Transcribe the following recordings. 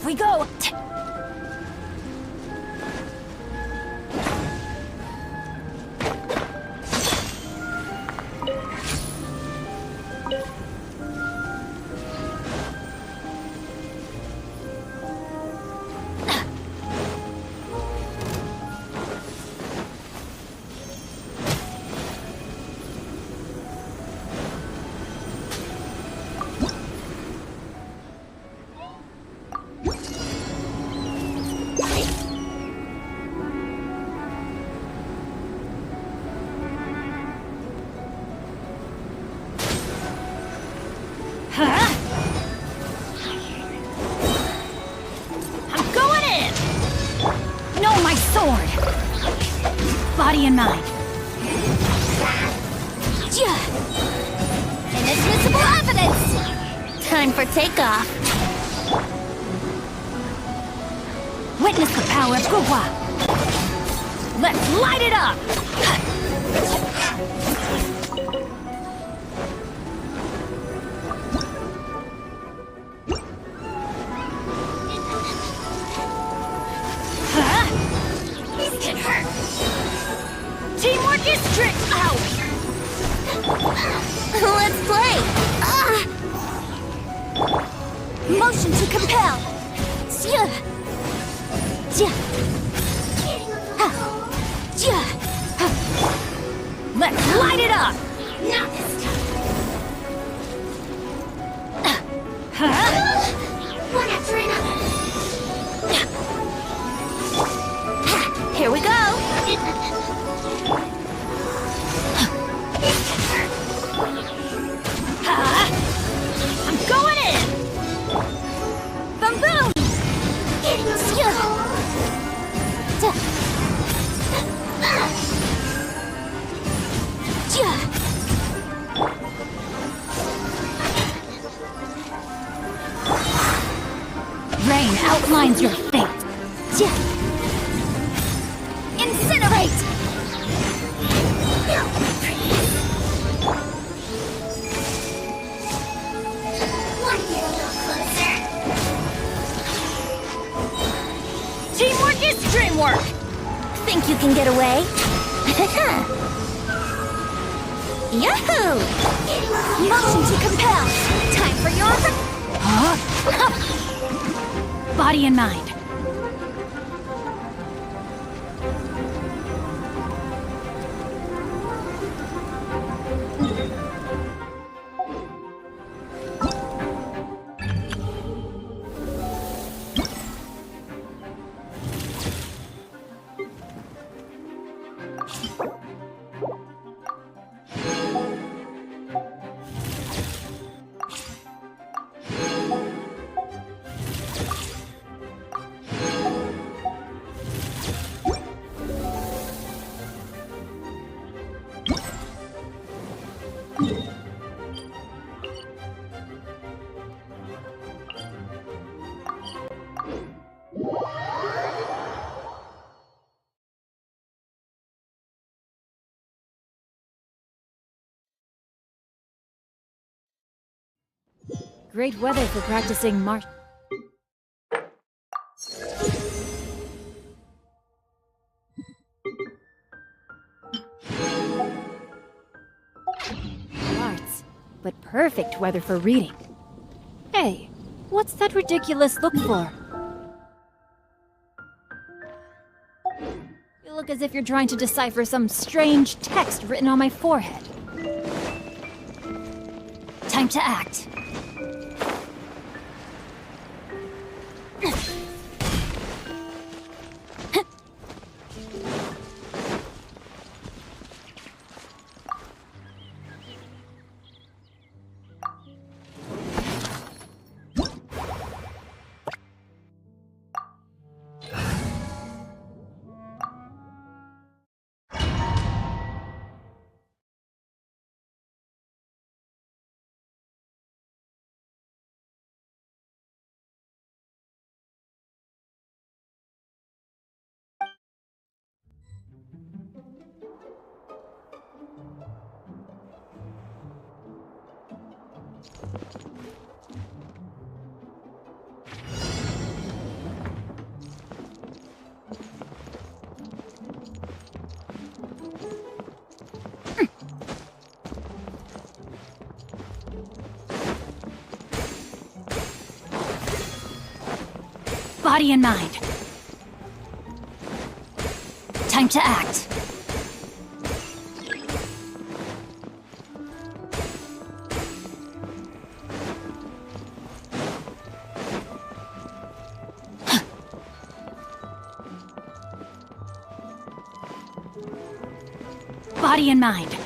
Off we go! Body and mind. Inadmissible evidence! Time for takeoff. Witness the power of Gugwa. Let's light it up! This can hurt. Teamwork is trick. Ow! Let's play. Motion to compel. Let's light it up. Not this time. One after another. Here we go. I'm going in! Boom boom! Rain outlines your fate. Incinerate! Teamwork is dreamwork! Think you can get away? Yahoo! Motion to compel! Time for your... Body and mind. Great weather for practicing martial arts, but perfect weather for reading. Hey, what's that ridiculous look for? You look as if you're trying to decipher some strange text written on my forehead. Time to act. Body and mind. Time to act. Body and mind.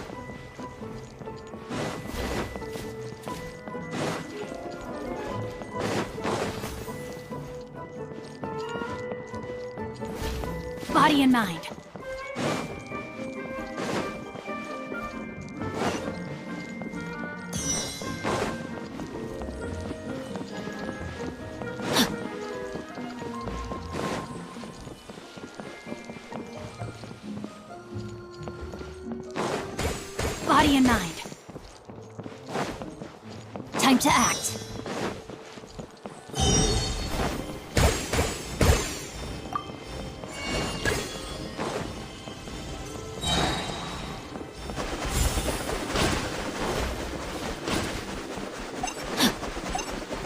Body and mind. Body and mind. Time to act.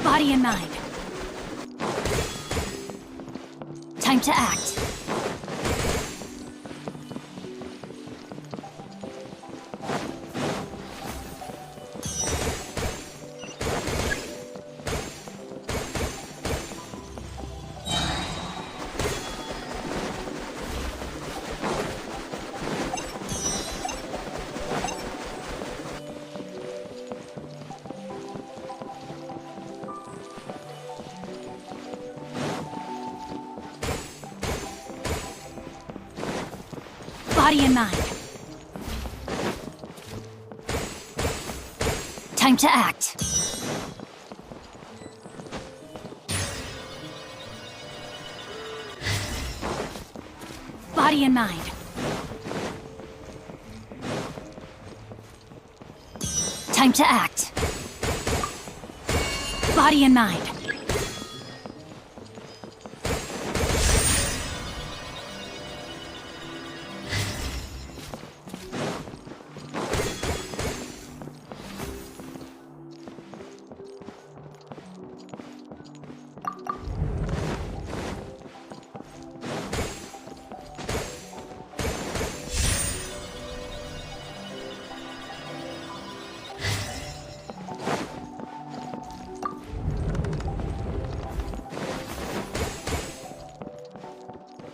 Body and mind. Time to act. Body and mind. Time to act. Body and mind. Time to act. Body and mind.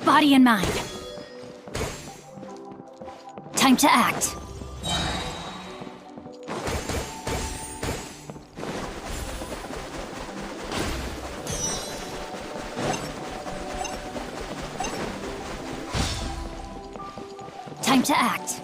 Body and mind. Time to act. Time to act.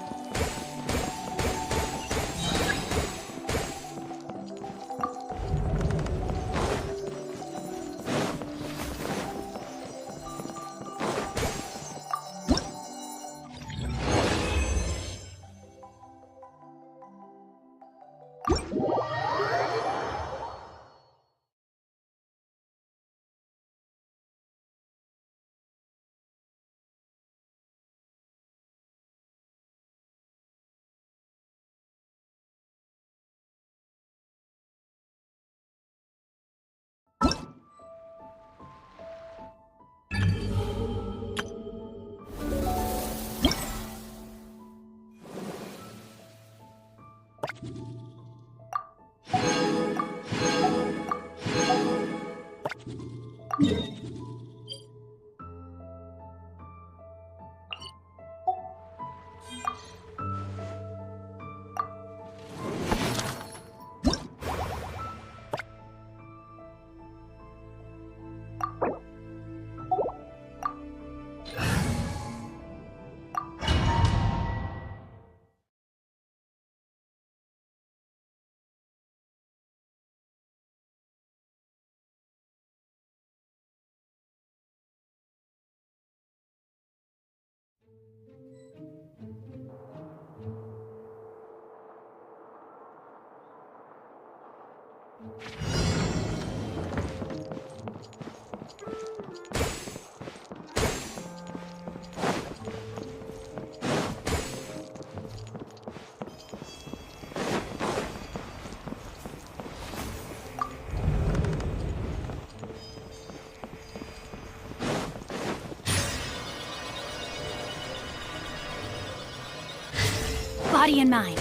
Body and mind.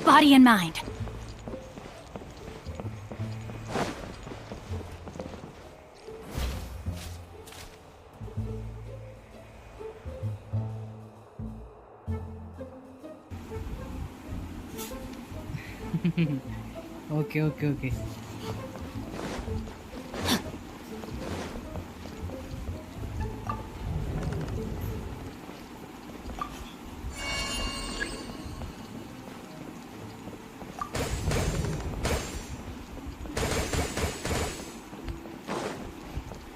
Body and mind. Okay.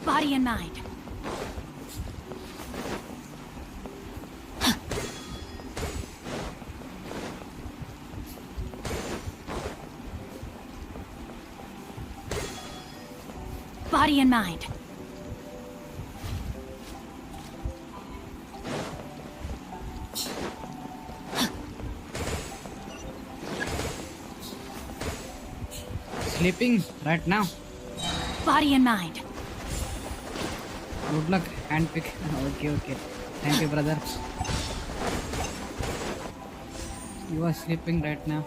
Body and mind. Body and mind. Sleeping right now. Body and mind. Good luck, handpick. Okay. Thank you, brother. You are sleeping right now.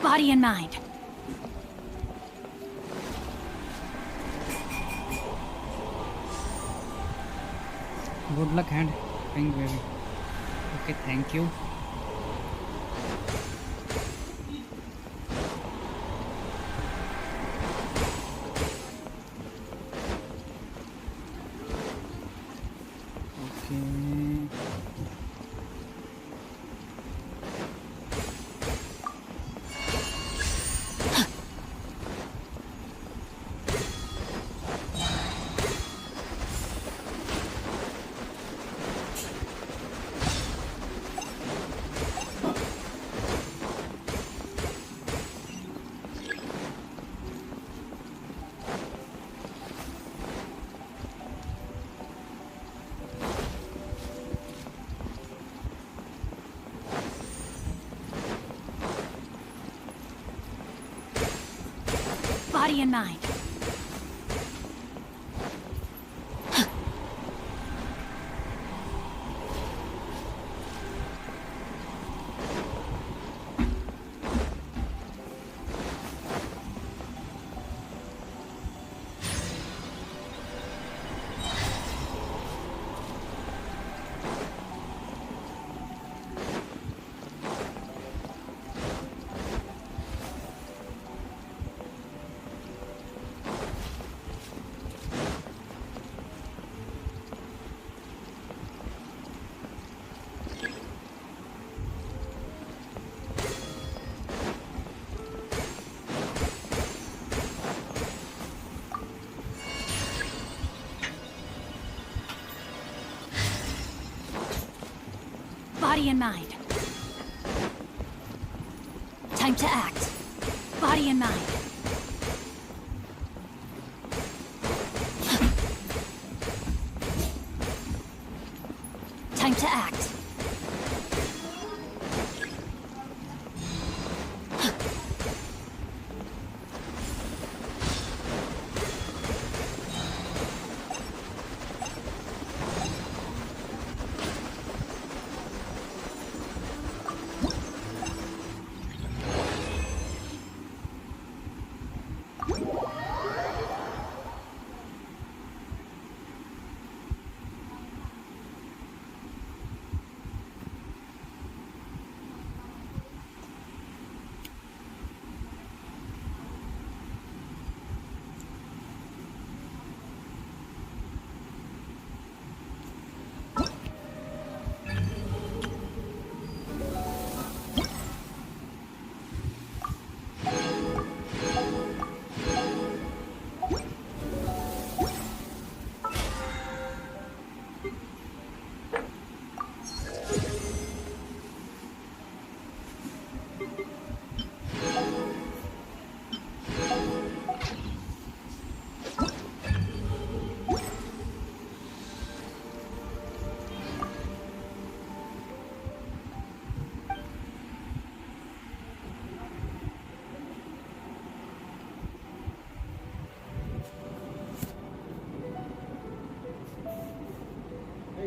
Body and mind. Good luck, hand pink baby. Okay, thank you. Okay. Body and mind. Body and mind. Time to act. Body and mind. Time to act.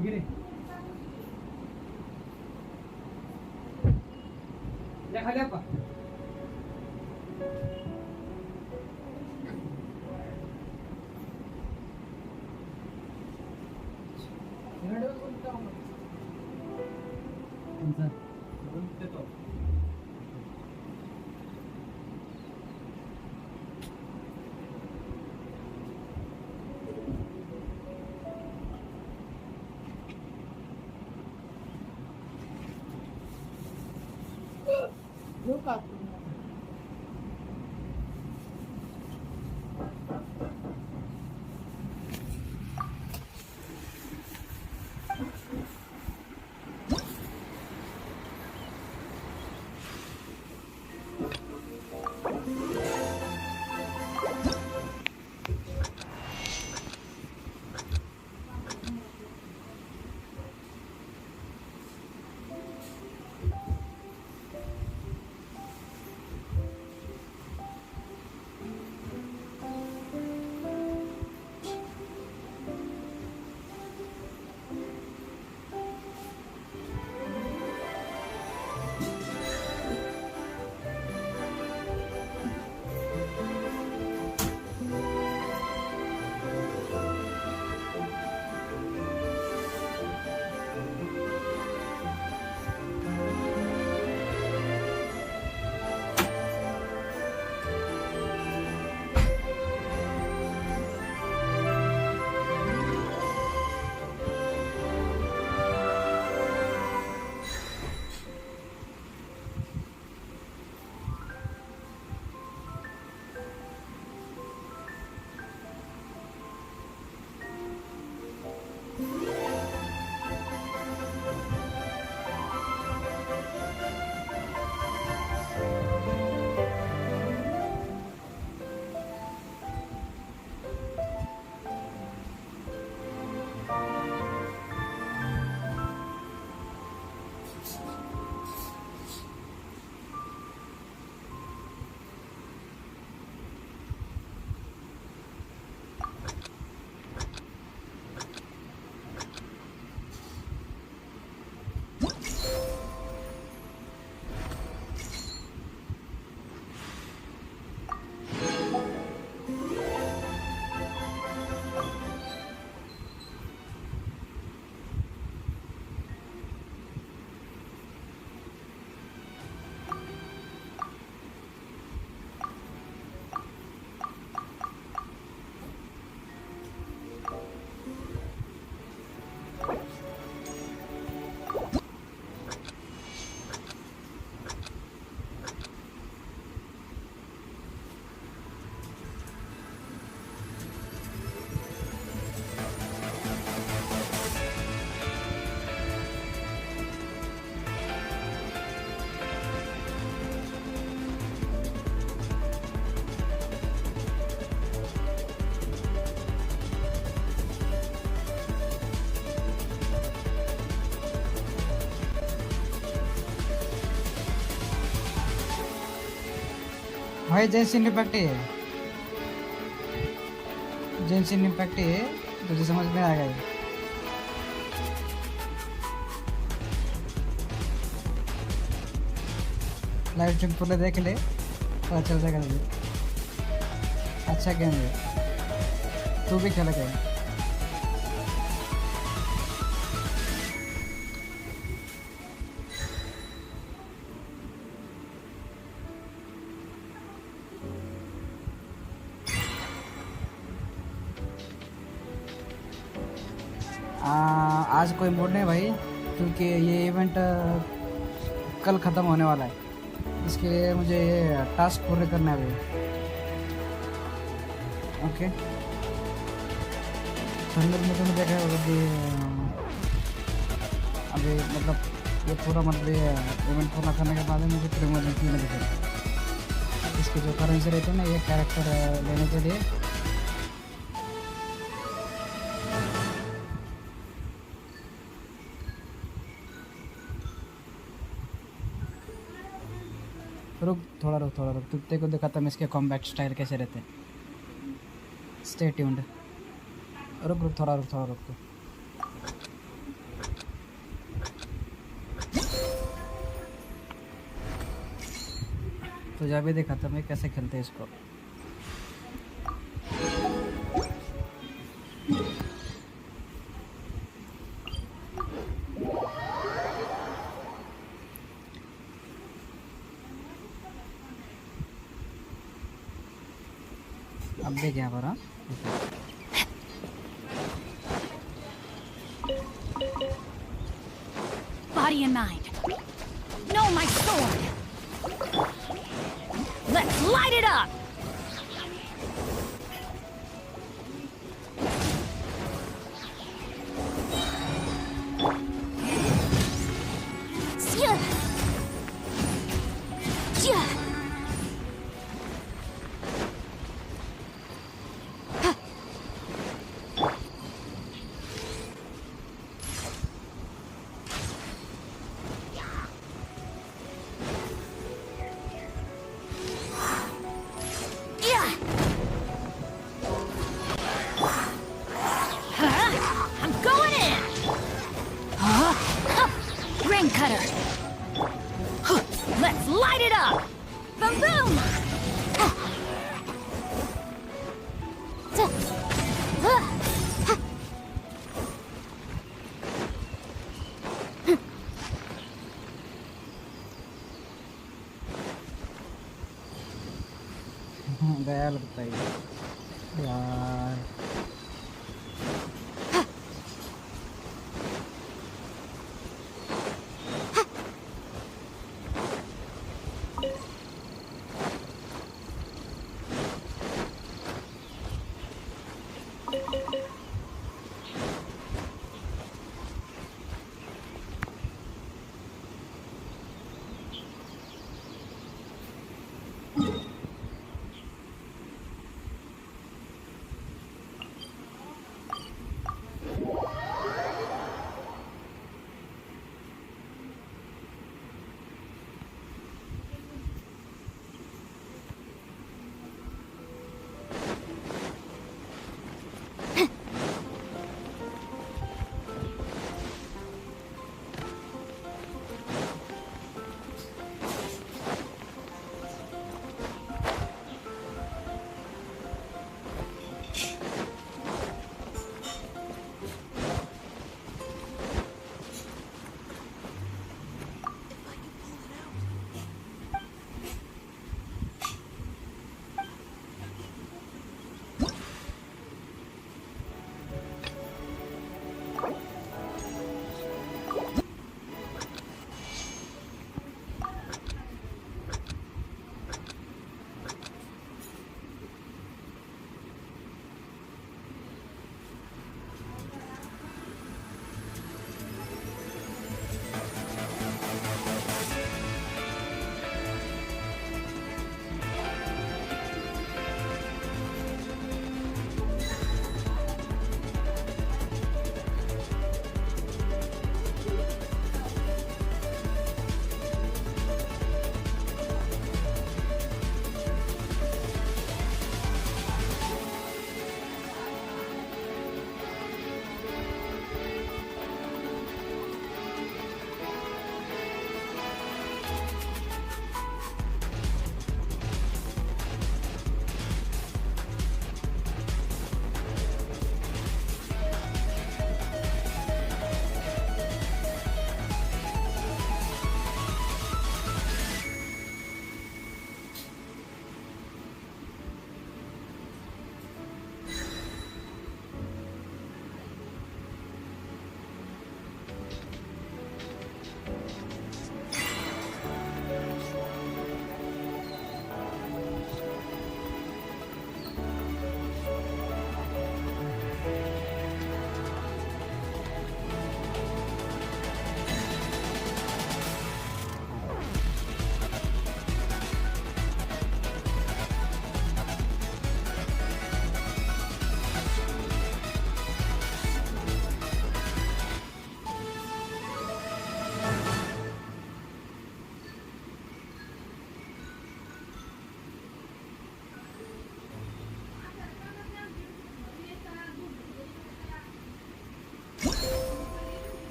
गिरे खाली आपा भाई जेंशिनिपैक्ट है, जेंशिनिपैक्ट है, तुझे समझ में आ गया? लाइव स्ट्रीम पूरे देख ले, पता चल जाएगा तुझे। अच्छा गेम है, तू भी खेला गेम। आज कोई मूड नहीं भाई, क्योंकि ये इवेंट कल ख़त्म होने वाला है, इसके लिए मुझे ये टास्क पूरे करना है भाई। ओके, थंडर में तुमने देखा है अभी मतलब ये पूरा मतलब ये इवेंट पूरा करने के बाद मुझे प्रीमोजेम्स मिले थे। इसके जो करेंसी रहते हैं ना ये कैरेक्टर लेने के लिए, रुक थोड़ा रुक तुत्ते को दिखाता मैं इसके कॉम्बैट स्टाइल कैसे रहते हैं। स्टे ट्यून्ड, रुक थोड़ा रुक। तुझे अभी दिखाता मैं कैसे खेलते हैं इसको। अब देख यहाँ पर। हाँ Body and mind. Know my sword. Let's light it up. I'm going in. Rain cutter. Let's light it up. Boom boom. गया लगता है यार।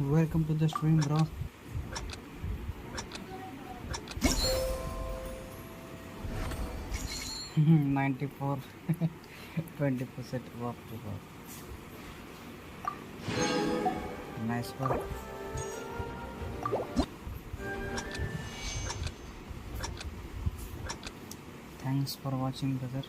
Welcome to the stream, bro. $94 20% off to go. Nice work. Thanks for watching, brother.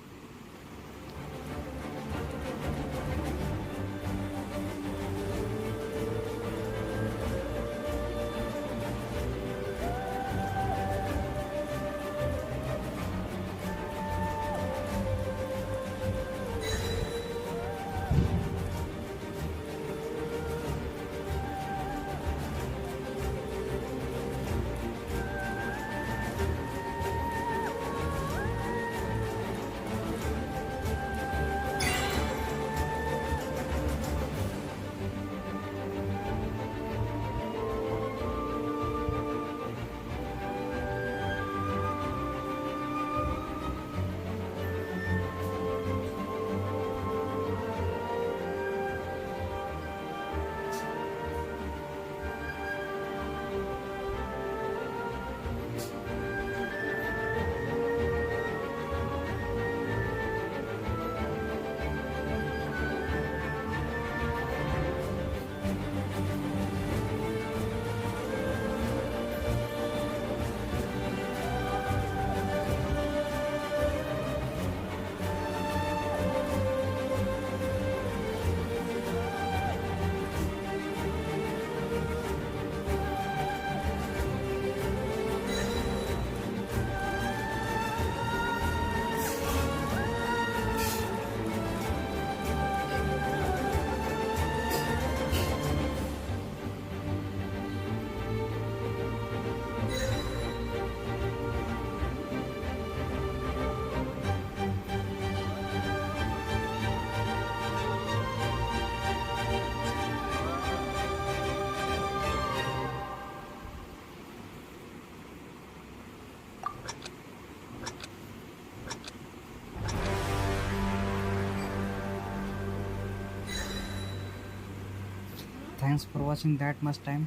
Thanks for watching that much time.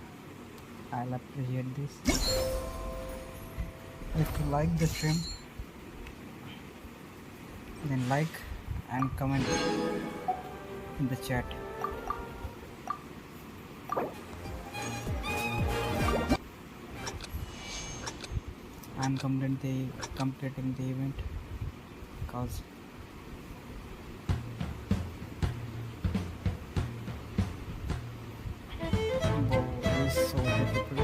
I'll appreciate this. If you like the stream, then like and comment in the chat. I'm completing the event because bow is so difficult.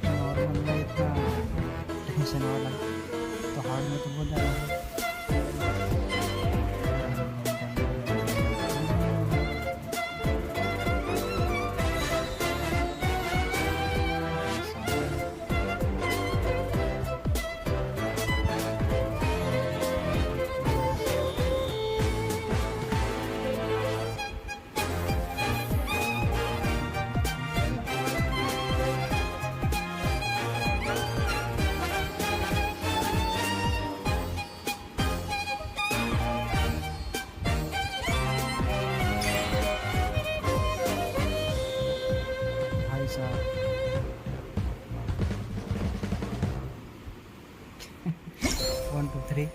Normal में इतना tension वाला तो hard में तो बहुत ज़्यादा है। भाई साहब 1 2 3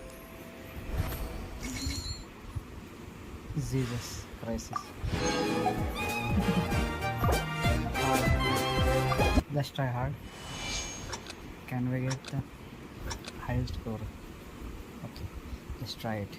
Jesus crisis. Let's try hard. Can we get the highest score? Okay, let's try it.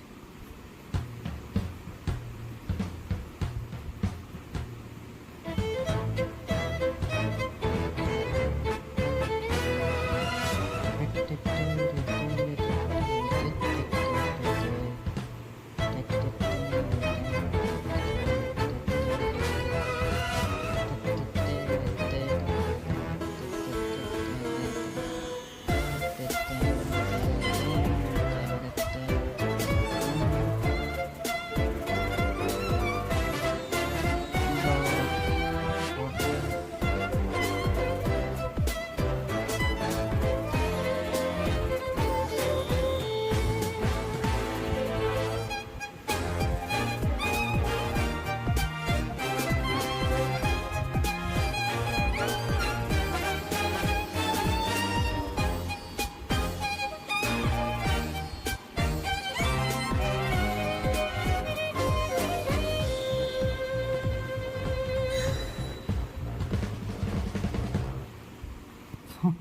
3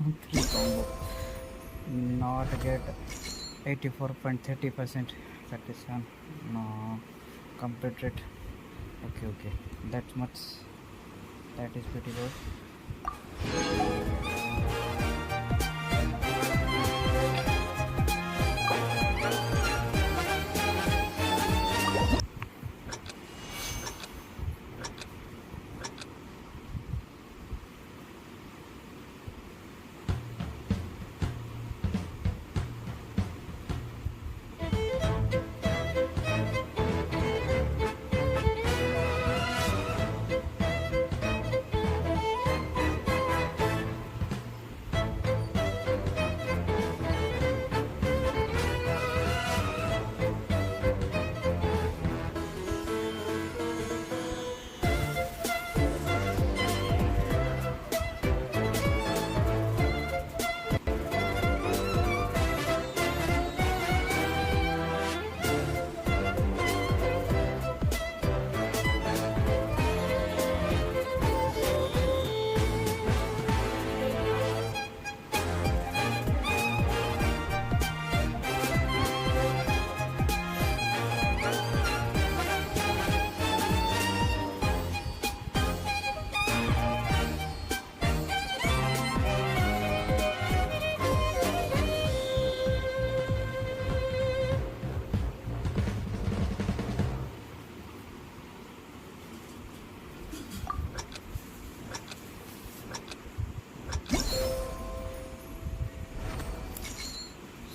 combo. Not get 84.30%. That is no completed. Okay. That much. That is pretty good.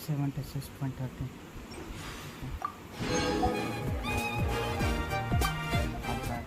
$76.30. Not bad.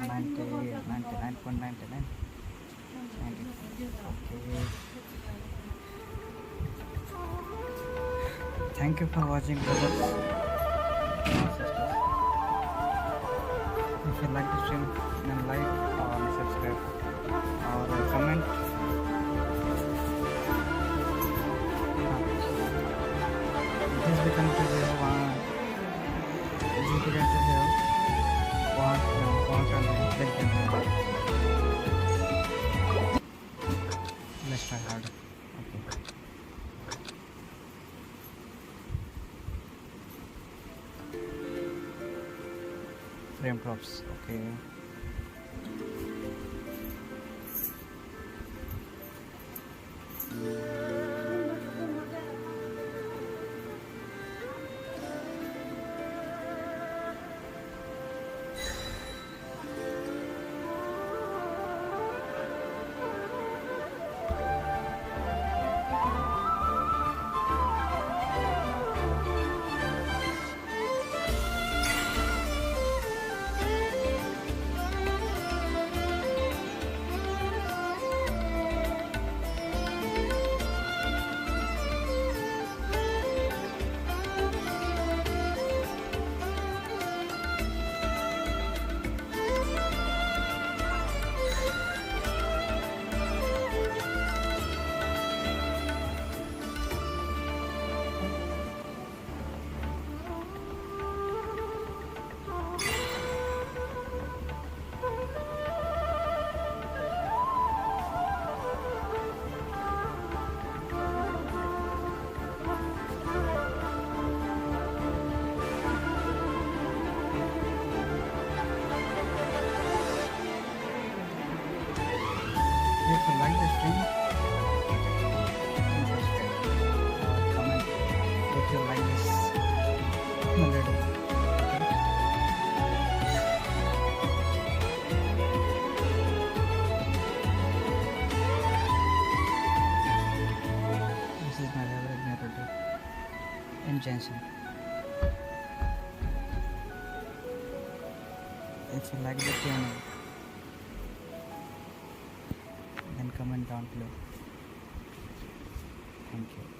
$99.99. Okay. Thank you for watching, brothers and sisters. If you like the stream, then like or subscribe or comment. This become to the let's try hard. Okay. Frame drops. Okay. Genshin. If you like the channel, then comment down below. Thank you.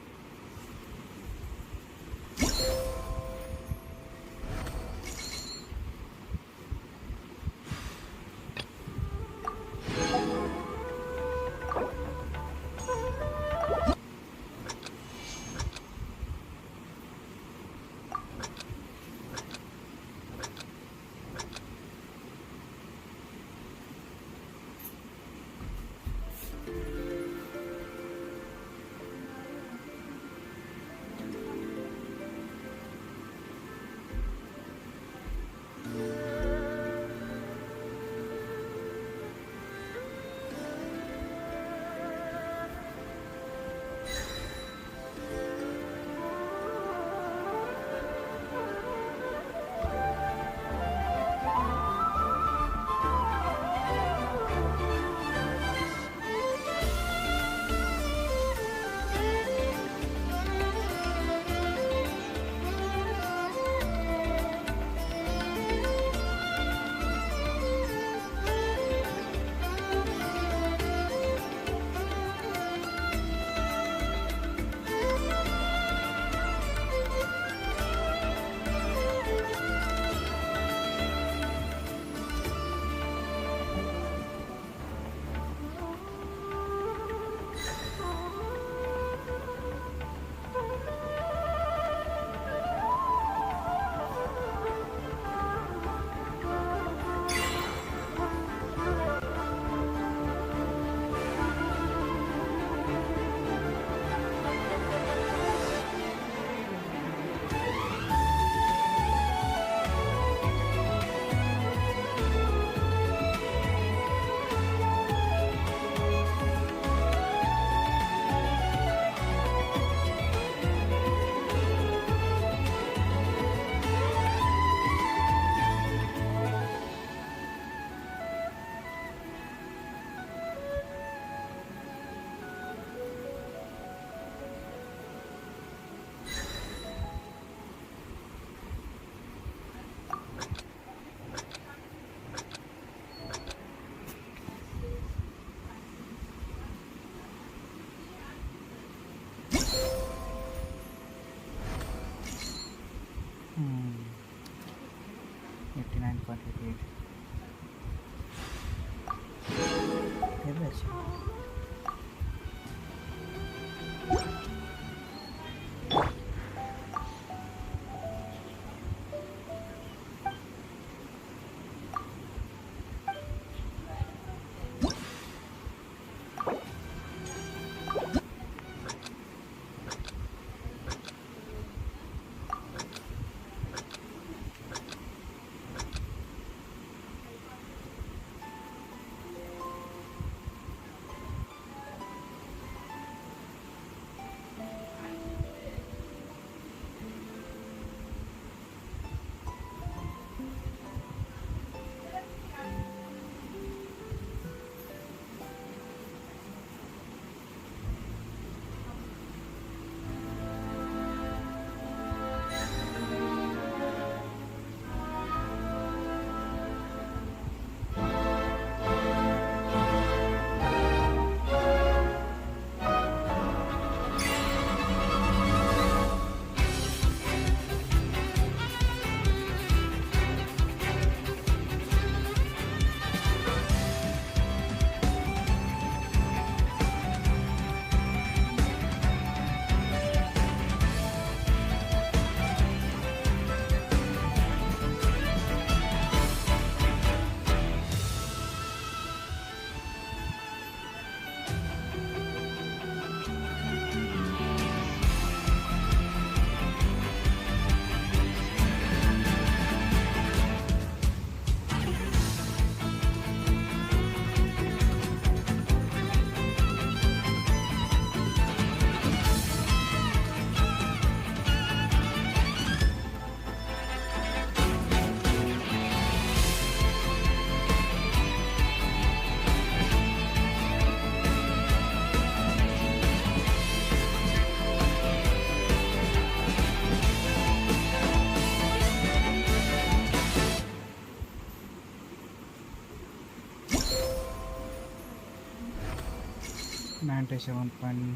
97.15।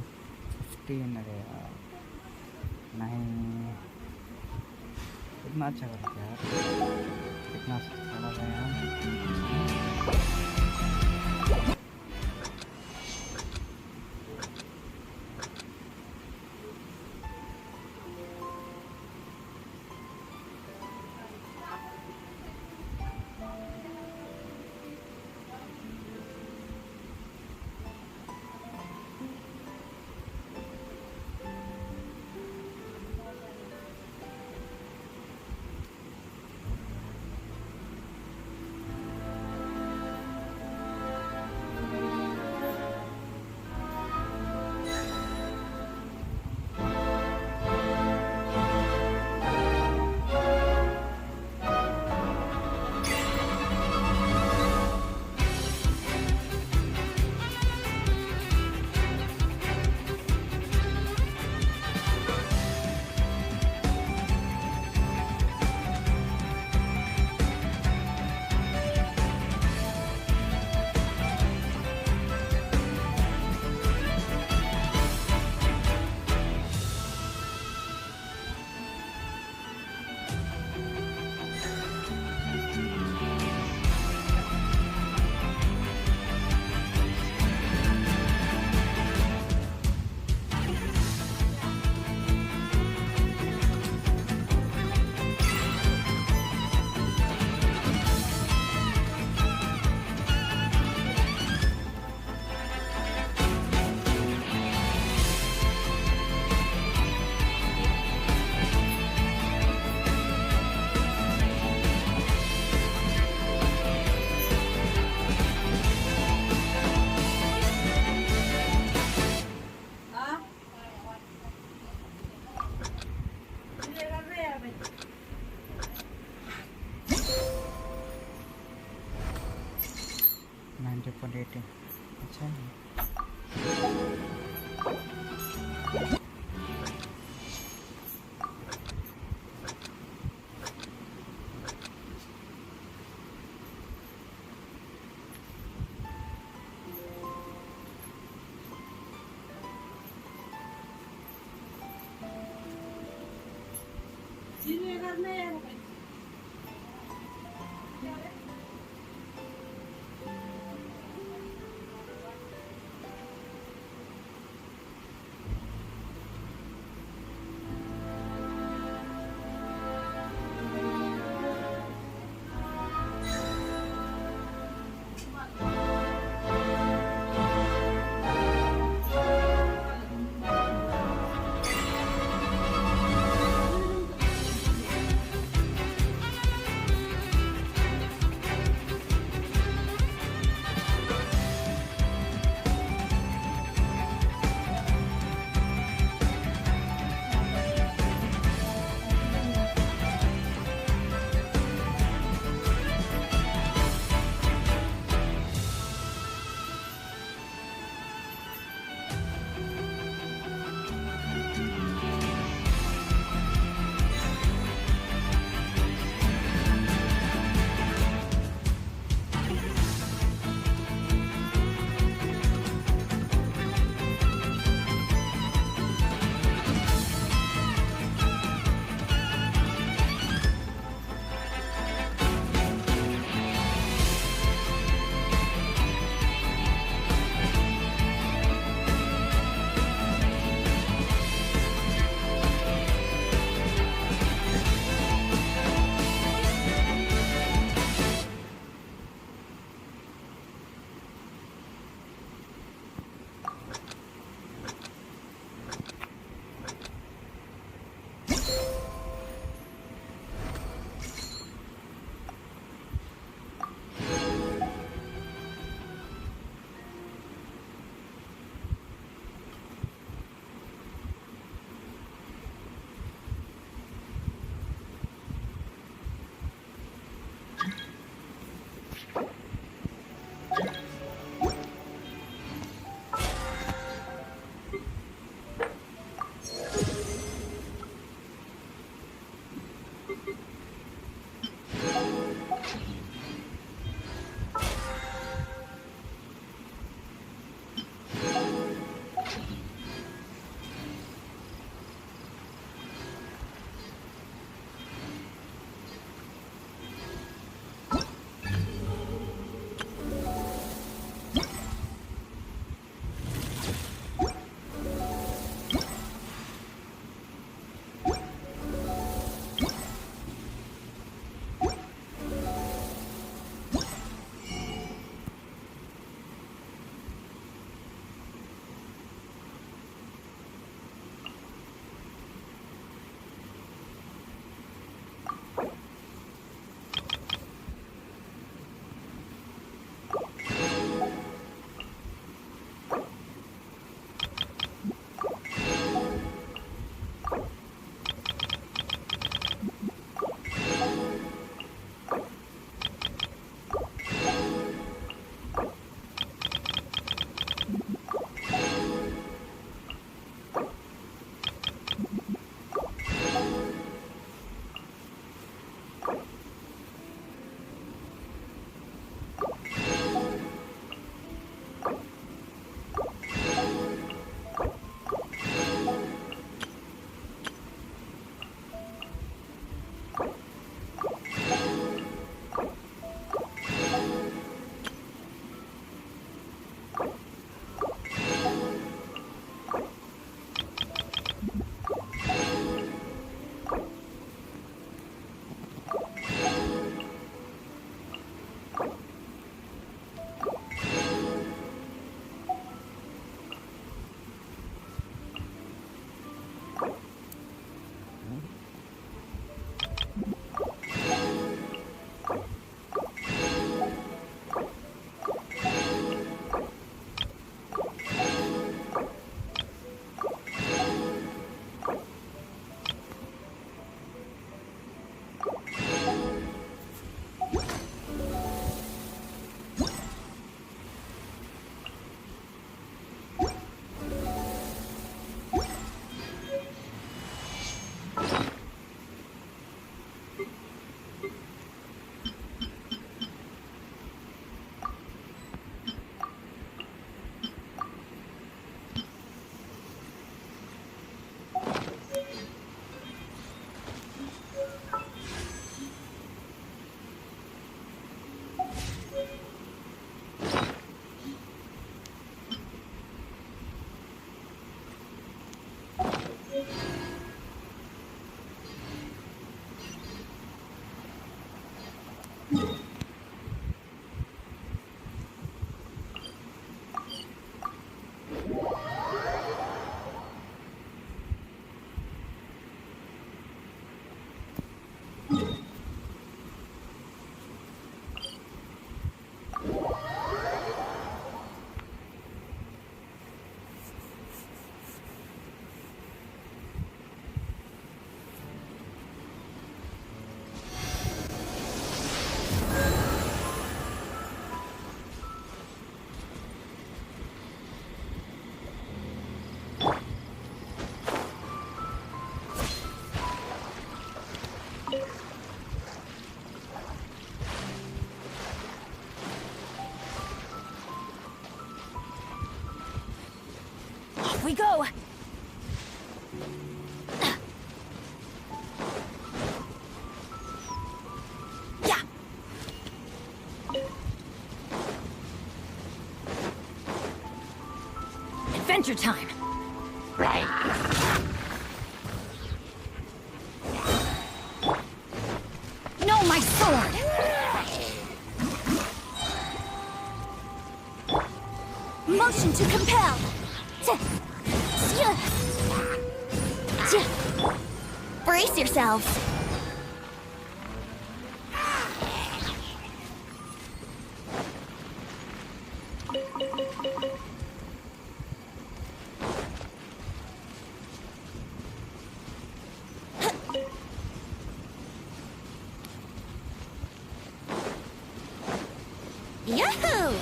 अरे यार नहीं, कितना अच्छा करता है यार, कितना अच्छा लगा यार। अच्छा है। Off we go! Yeah! Adventure time! No, my sword! Motion to compel! Brace yourselves! Yahoo!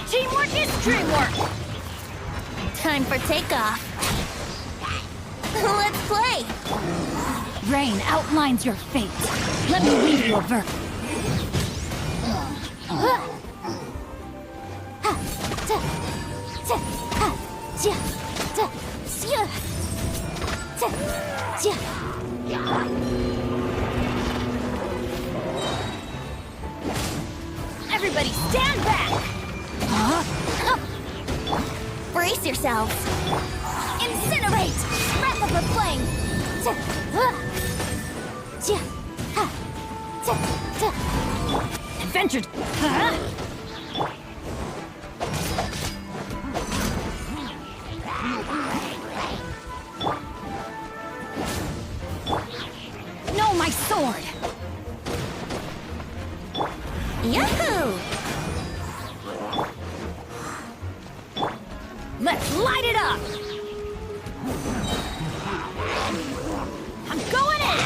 Teamwork is dreamwork! Time for takeoff. Let's play! Rain outlines your fate. Let me read you a verse. Everybody stand back! Brace yourselves! Incinerate! Breath of the flame! Adventure! No, my sword! Yahoo! Let's light it up! I'm going in!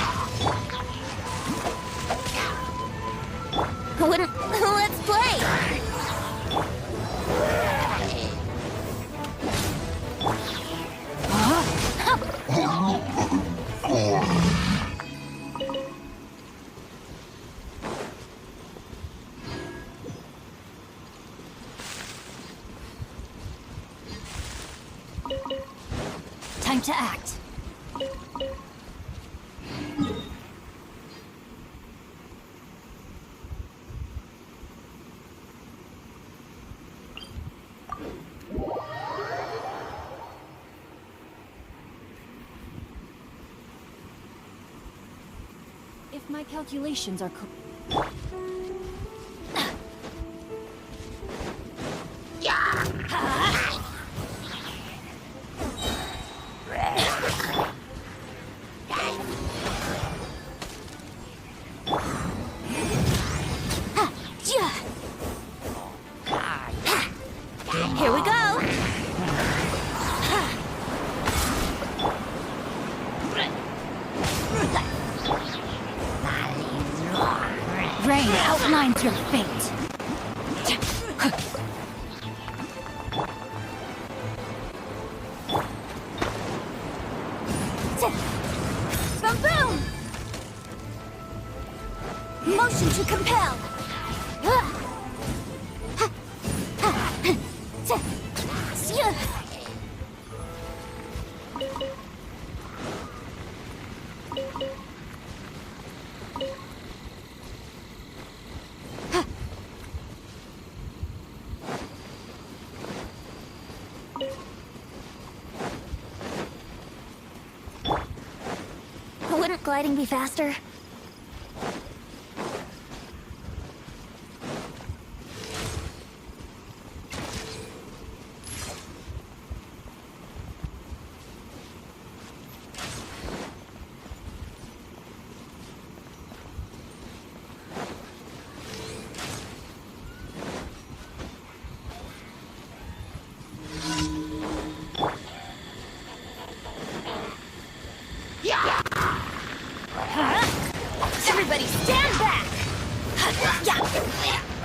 Let's play! Time to act. If my calculations are correct. Here we go! Rain outlines your fate. Boom boom! Motion to compel! Wouldn't gliding be faster? Everybody stand back!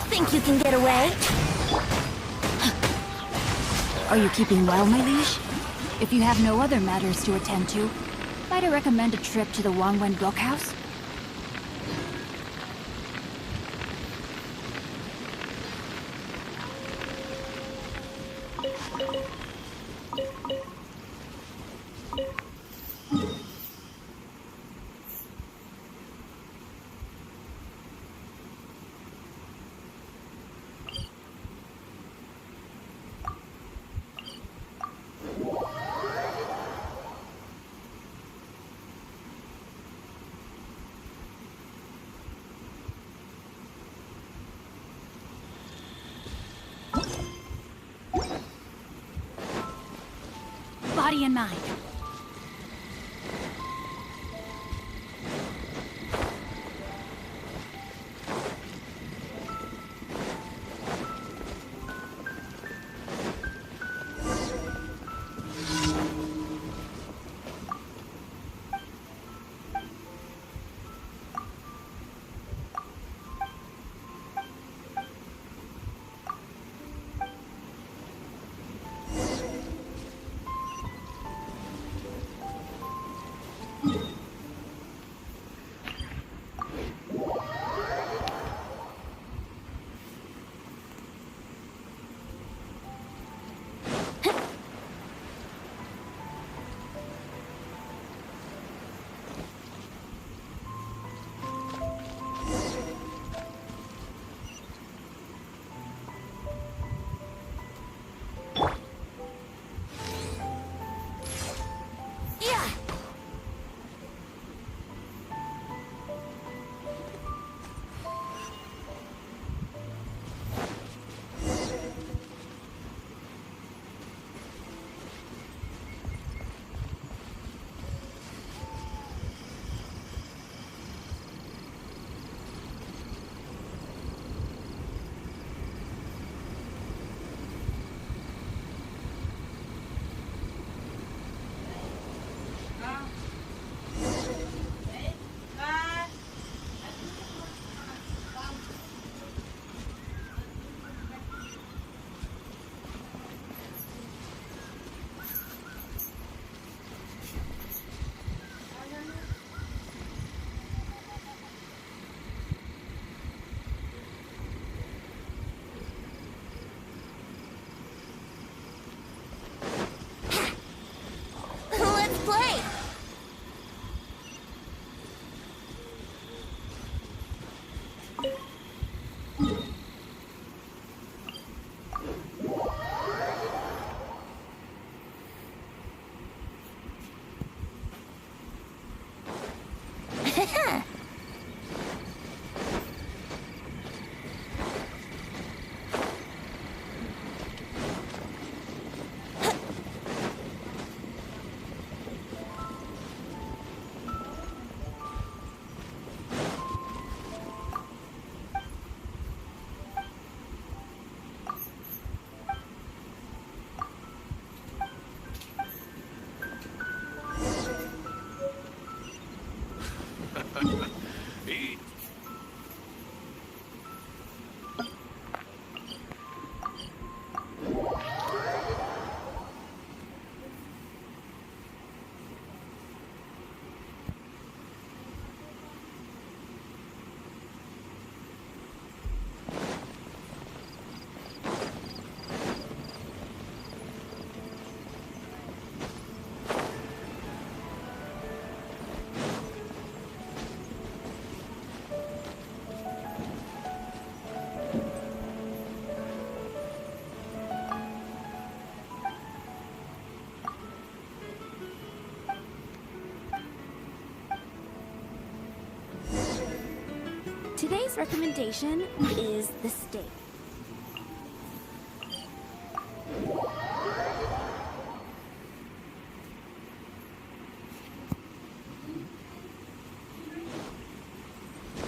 Think you can get away? Are you keeping well, my liege? If you have no other matters to attend to, might I recommend a trip to the Wangwen Book House? Body and mind. Today's recommendation is the steak.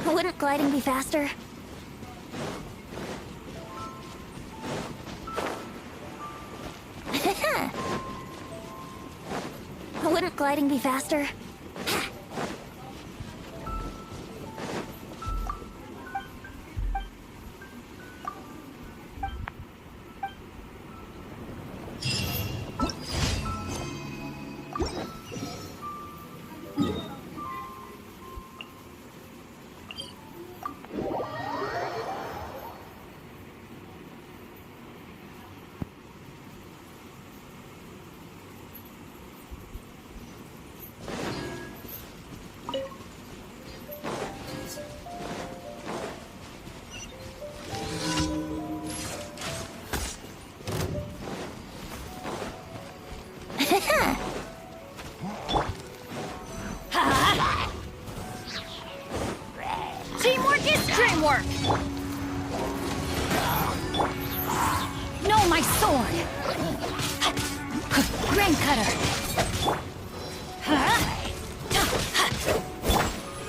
Wouldn't gliding be faster? Wouldn't gliding be faster? Flame cutter!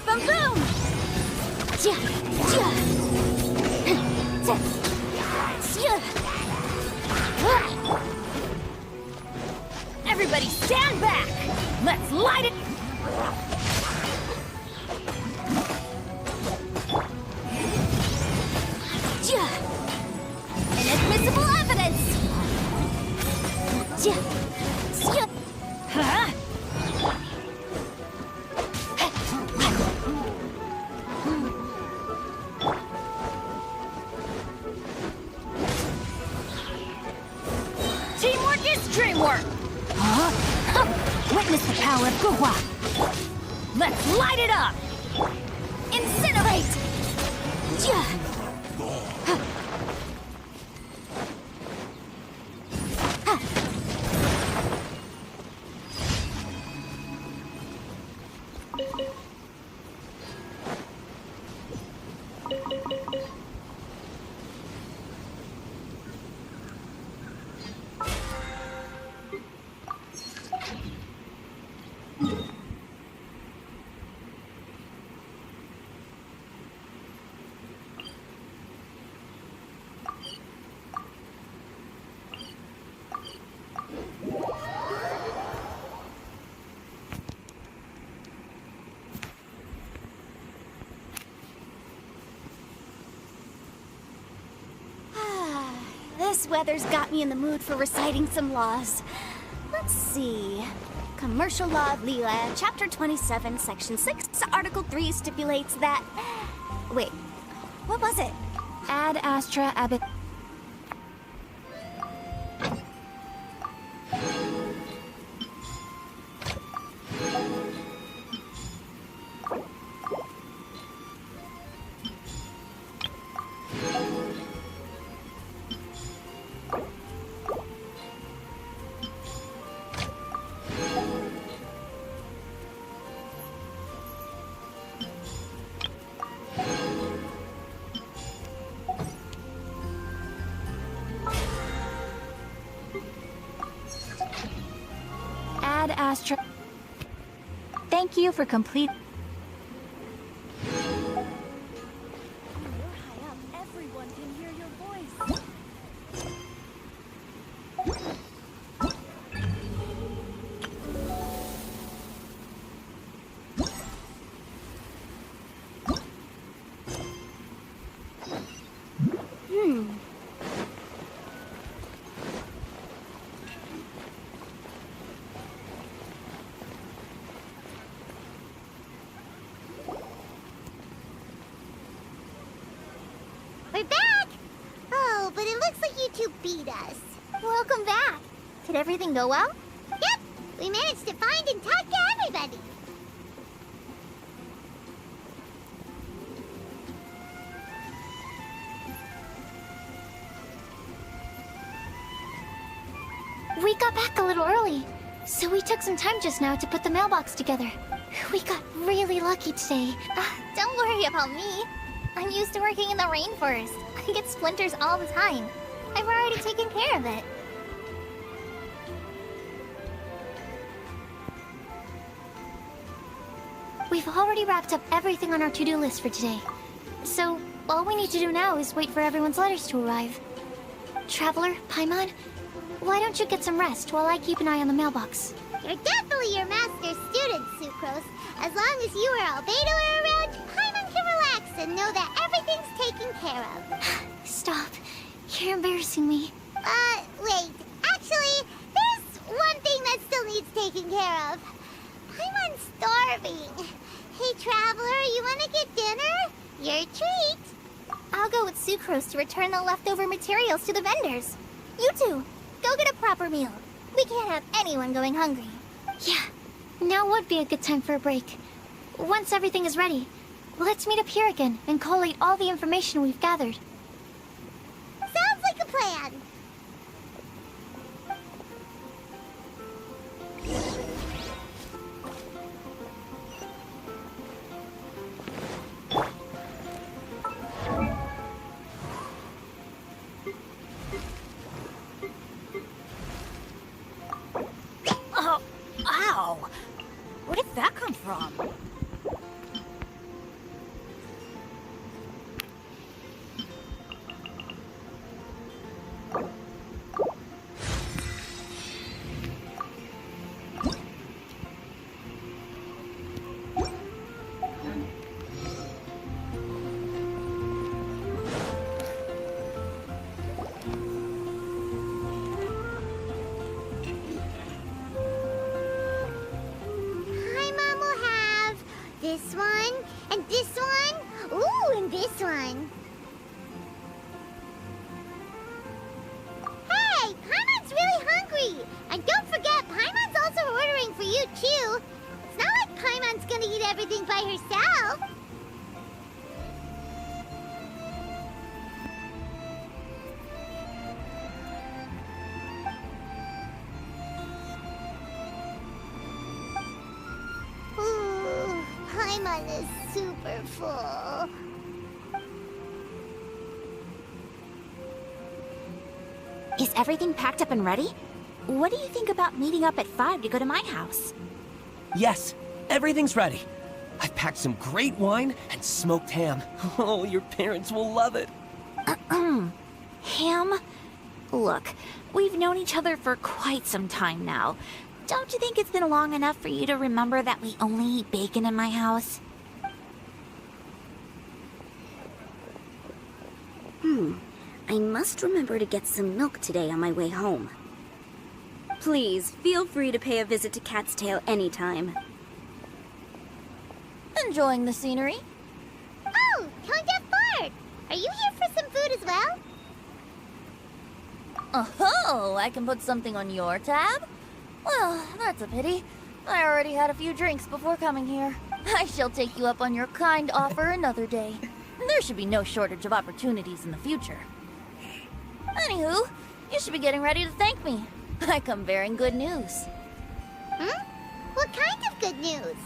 Boom boom! Everybody stand back! Let's light it! Inadmissible evidence! Huh? Teamwork is dreamwork! Huh? Witness the power of Guhua! Let's light it up! Incinerate! This weather's got me in the mood for reciting some laws. Let's see. Commercial Law of Leland, Chapter 27, Section 6, Article 3 stipulates that... Wait, what was it? Ad astra abit. Ad astra. Thank you for complete. Everyone can hear your voice. We're back! Oh, but it looks like you two beat us. Welcome back. Did everything go well? Yep, we managed to find and talk to everybody. We got back a little early, so we took some time just now to put the mailbox together. We got really lucky today. Don't worry about me. I'm used to working in the rainforest. I get splinters all the time. I've already taken care of it. We've already wrapped up everything on our to-do list for today. So, all we need to do now is wait for everyone's letters to arrive. Traveler, Paimon, why don't you get some rest while I keep an eye on the mailbox? You're definitely your master's student, Sucrose. As long as you or Albedo are around, Paimon can relax and know that everything's taken care of. Stop. You're embarrassing me. Wait. Actually, there's one thing that still needs taking care of. Paimon's starving. Hey, Traveler, you want to get dinner? Your treat. I'll go with Sucrose to return the leftover materials to the vendors. You two, go get a proper meal. We can't have anyone going hungry. Yeah, now would be a good time for a break. Once everything is ready, let's meet up here again and collate all the information we've gathered. Sounds like a plan. prom. Paimon will have this one, and this one. Ooh, and this one. Hey, Paimon's really hungry. And don't forget, Paimon's also ordering for you, too. It's not like Paimon's gonna eat everything by herself. Ooh, Paimon is super full. Is everything packed up and ready? What do you think about meeting up at 5 to go to my house? Yes, everything's ready. I've packed some great wine and smoked ham. Oh, your parents will love it. Ham? Look, we've known each other for quite some time now. Don't you think it's been long enough for you to remember that we only eat bacon in my house? I must remember to get some milk today on my way home. Please, feel free to pay a visit to Cat's Tail anytime. Enjoying the scenery? Oh, Tone Deaf Bard! Are you here for some food as well? Oh, I can put something on your tab? Well, that's a pity. I already had a few drinks before coming here. I shall take you up on your kind offer another day. There should be no shortage of opportunities in the future. Anywho, you should be getting ready to thank me. I come bearing good news. What kind of good news?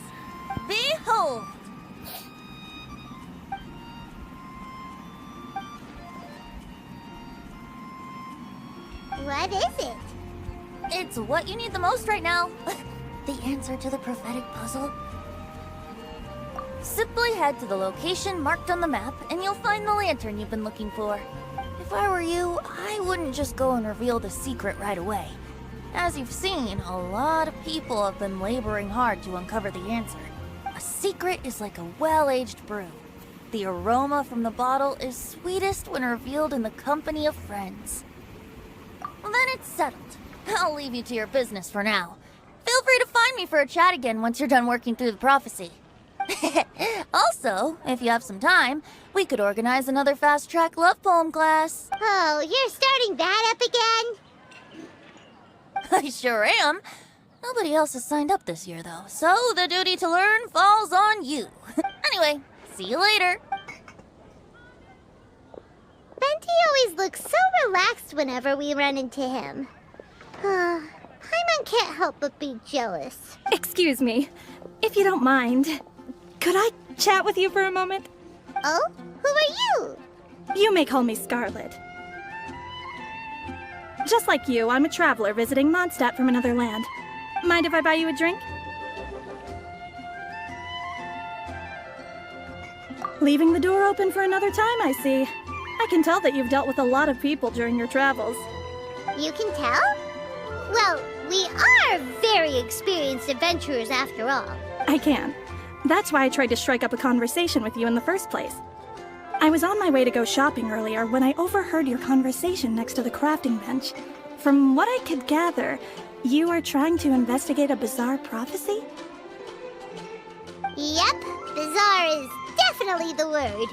Behold! What is it? It's what you need the most right now. The answer to the prophetic puzzle. Simply head to the location marked on the map, and you'll find the lantern you've been looking for. If I were you, I wouldn't just go and reveal the secret right away. As you've seen, a lot of people have been laboring hard to uncover the answer. A secret is like a well-aged brew. The aroma from the bottle is sweetest when revealed in the company of friends. Then it's settled. I'll leave you to your business for now. Feel free to find me for a chat again once you're done working through the prophecy. Also, if you have some time, we could organize another fast-track love poem class. Oh, you're starting that up again? I sure am. Nobody else has signed up this year, though, so the duty to learn falls on you. Anyway, see you later. Benti always looks so relaxed whenever we run into him. Paimon can't help but be jealous. Excuse me, if you don't mind, could I chat with you for a moment? Oh? Who are you? You may call me Scarlet. Just like you, I'm a traveler visiting Mondstadt from another land. Mind if I buy you a drink? Leaving the door open for another time, I see. I can tell that you've dealt with a lot of people during your travels. You can tell? Well, we are very experienced adventurers after all. I can. That's why I tried to strike up a conversation with you in the first place. I was on my way to go shopping earlier when I overheard your conversation next to the crafting bench. From what I could gather, you are trying to investigate a bizarre prophecy? Yep, bizarre is definitely the word.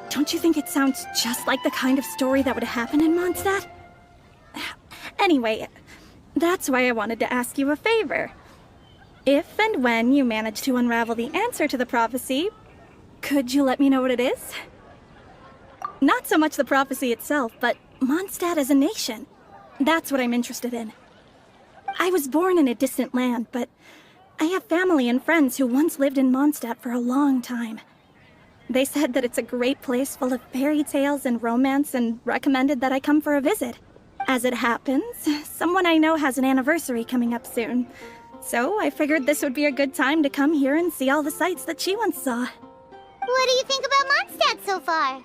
Don't you think it sounds just like the kind of story that would happen in Mondstadt? Anyway, that's why I wanted to ask you a favor. If and when you manage to unravel the answer to the prophecy, could you let me know what it is? Not so much the prophecy itself, but Mondstadt as a nation. That's what I'm interested in. I was born in a distant land, but I have family and friends who once lived in Mondstadt for a long time. They said that it's a great place full of fairy tales and romance and recommended that I come for a visit. As it happens, someone I know has an anniversary coming up soon, So I figured this would be a good time to come here and see all the sights that she once saw. What do you think about Mondstadt so far?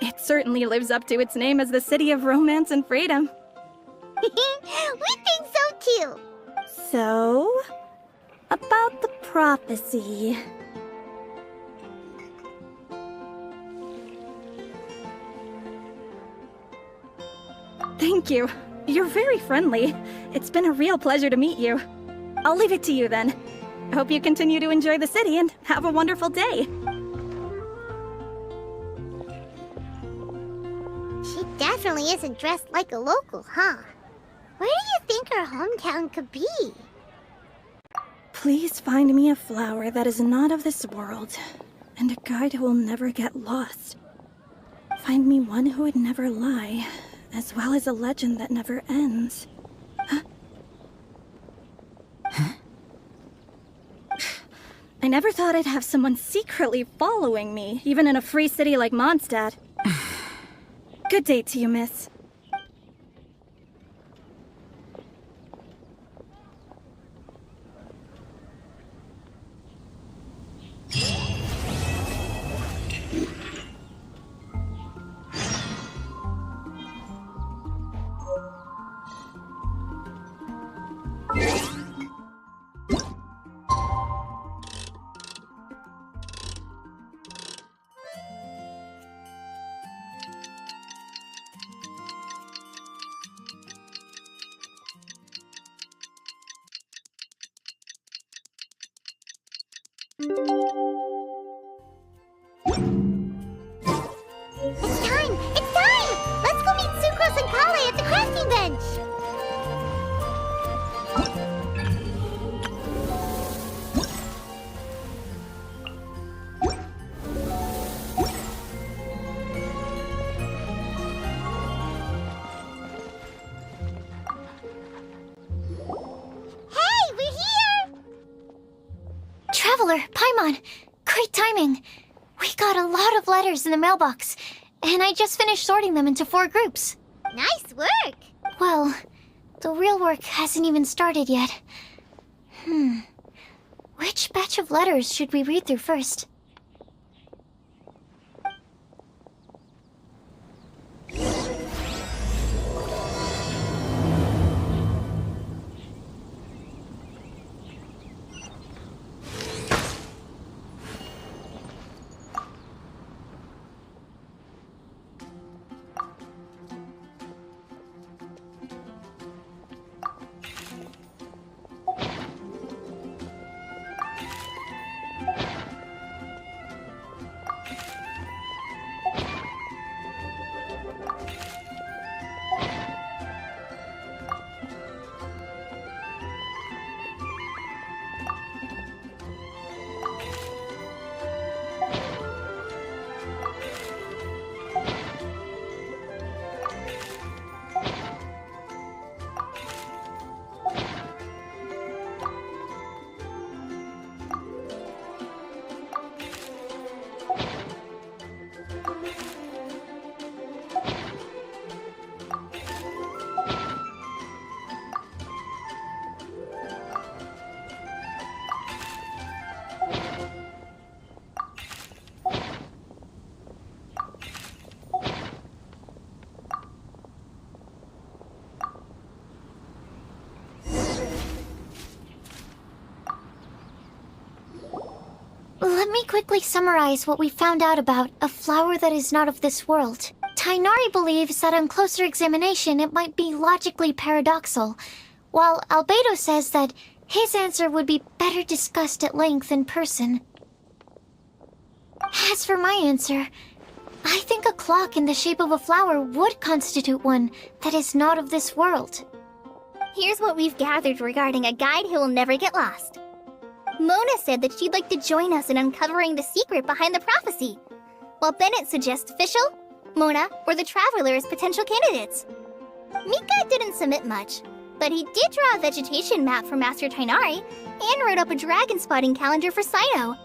It certainly lives up to its name as the city of romance and freedom. We think so too. So, about the prophecy. Thank you. You're very friendly. It's been a real pleasure to meet you. I'll leave it to you then. I hope you continue to enjoy the city and have a wonderful day. She definitely isn't dressed like a local, huh? Where do you think her hometown could be? Please find me a flower that is not of this world, and a guide who will never get lost. Find me one who would never lie, as well as a legend that never ends. I never thought I'd have someone secretly following me, even in a free city like Mondstadt. Good day to you, miss. It's time! It's time! Let's go meet Sucrose and Kale at the crafting bench! Hey, we're here! Traveler, Paimon, great timing. We got a lot of letters in the mailbox, and I just finished sorting them into 4 groups. Nice work! Well, the real work hasn't even started yet. Which batch of letters should we read through first? Let me quickly summarize what we found out about a flower that is not of this world. Tighnari believes that on closer examination it might be logically paradoxal, while Albedo says that his answer would be better discussed at length in person. As for my answer, I think a clock in the shape of a flower would constitute one that is not of this world. Here's what we've gathered regarding a guide who will never get lost. Mona said that she'd like to join us in uncovering the secret behind the prophecy, while Bennett suggests Fischl, Mona, or the Traveler as potential candidates. Mika didn't submit much, but he did draw a vegetation map for Master Tighnari and wrote up a dragon spotting calendar for Saito.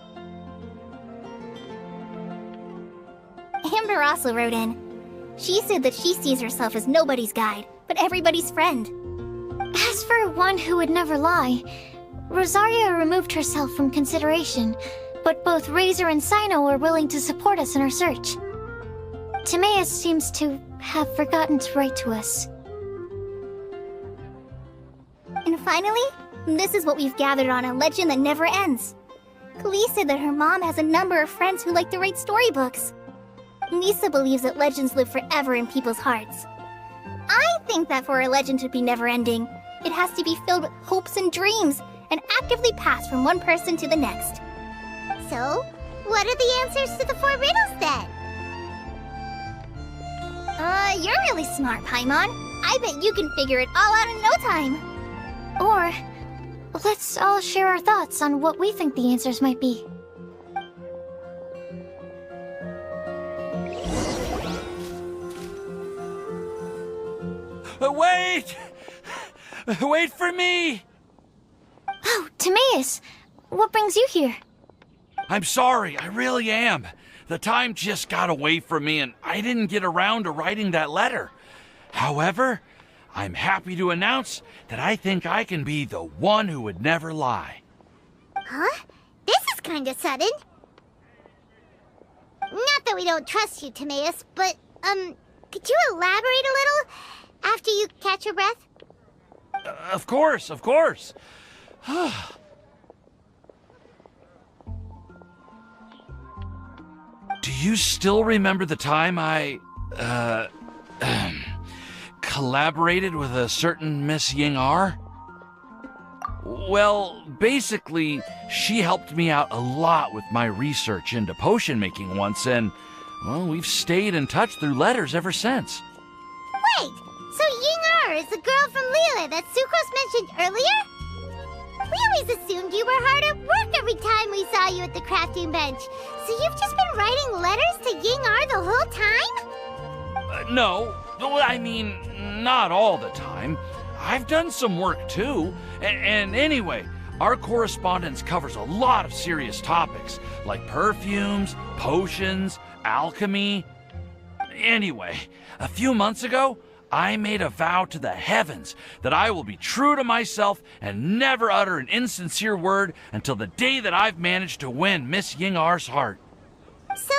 Amber also wrote in. She said that she sees herself as nobody's guide, but everybody's friend. As for one who would never lie, Rosaria removed herself from consideration, but both Razor and Sino are willing to support us in our search. Timaeus seems to have forgotten to write to us. And finally, this is what we've gathered on a legend that never ends. Klee said that her mom has a number of friends who like to write storybooks. Lisa believes that legends live forever in people's hearts. I think that for a legend to be never-ending, it has to be filled with hopes and dreams, and actively passed from one person to the next. So, what are the answers to the 4 riddles then? You're really smart, Paimon. I bet you can figure it all out in no time. Or, let's all share our thoughts on what we think the answers might be. Wait! Wait for me! Oh, Timaeus! What brings you here? I'm sorry, I really am. The time just got away from me and I didn't get around to writing that letter. However, I'm happy to announce that I think I can be the one who would never lie. Huh? This is kinda sudden. Not that we don't trust you, Timaeus, but, could you elaborate a little after you catch your breath? Of course, of course. Do you still remember the time I, collaborated with a certain Miss Ying-R? Well, basically, she helped me out a lot with my research into potion making once, and, well, we've stayed in touch through letters ever since. Wait, so Ying-R is the girl from Liyue that Sucrose mentioned earlier? We always assumed you were hard at work every time we saw you at the crafting bench. So you've just been writing letters to Ying-R the whole time? No, I mean, not all the time. I've done some work too. And anyway, our correspondence covers a lot of serious topics, like perfumes, potions, alchemy. Anyway, a few months ago, I made a vow to the heavens that I will be true to myself and never utter an insincere word until the day that I've managed to win Miss Ying-R's heart. So,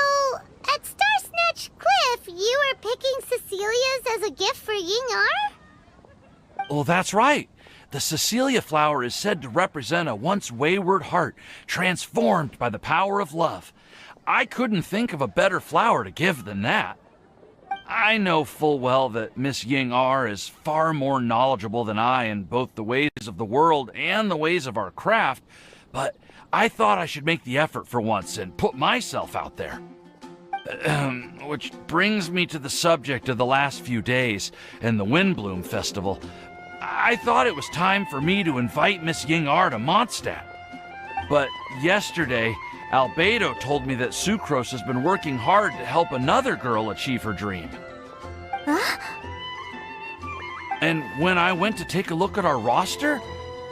at Star Snatch Cliff, you were picking Cecilia's as a gift for Ying-R? Well, that's right. The Cecilia flower is said to represent a once wayward heart transformed by the power of love. I couldn't think of a better flower to give than that. I know full well that Miss Ying-R is far more knowledgeable than I in both the ways of the world and the ways of our craft, but I thought I should make the effort for once and put myself out there. Which brings me to the subject of the last few days and the Windbloom Festival. I thought it was time for me to invite Miss Ying-R to Mondstadt. But yesterday, Albedo told me that Sucrose has been working hard to help another girl achieve her dream. Huh? And when I went to take a look at our roster,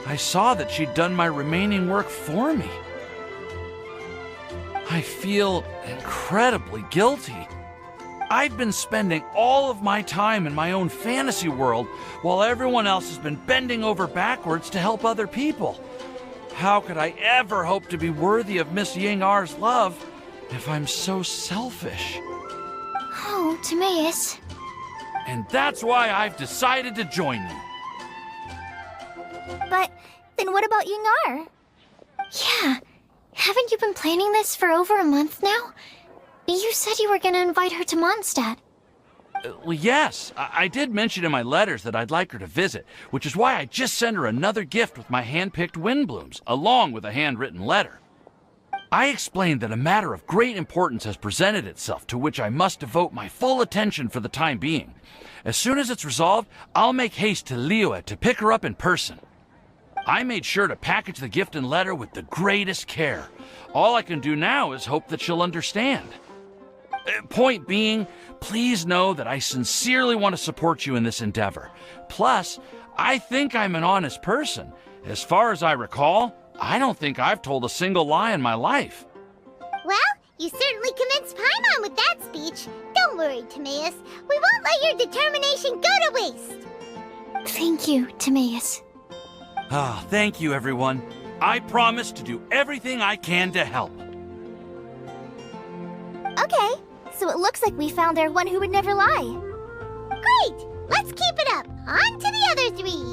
I saw that she'd done my remaining work for me. I feel incredibly guilty. I've been spending all of my time in my own fantasy world while everyone else has been bending over backwards to help other people. How could I ever hope to be worthy of Miss Ying-R's love if I'm so selfish? Oh, Timaeus. And that's why I've decided to join you. But then what about Ying-R? Yeah. Haven't you been planning this for over a month now? You said you were gonna invite her to Mondstadt. Well, yes, I did mention in my letters that I'd like her to visit, which is why I just sent her another gift with my hand-picked Windblooms, along with a handwritten letter. I explained that a matter of great importance has presented itself to which I must devote my full attention for the time being. As soon as it's resolved, I'll make haste to Liyue to pick her up in person. I made sure to package the gift and letter with the greatest care. All I can do now is hope that she'll understand. Point being, please know that I sincerely want to support you in this endeavor. Plus, I think I'm an honest person. As far as I recall, I don't think I've told a single lie in my life. Well, you certainly convinced Paimon with that speech. Don't worry, Timaeus. We won't let your determination go to waste. Thank you, Timaeus. Ah, thank you, everyone. I promise to do everything I can to help. Okay, so it looks like we found our one who would never lie. Great! Let's keep it up. On to the other three.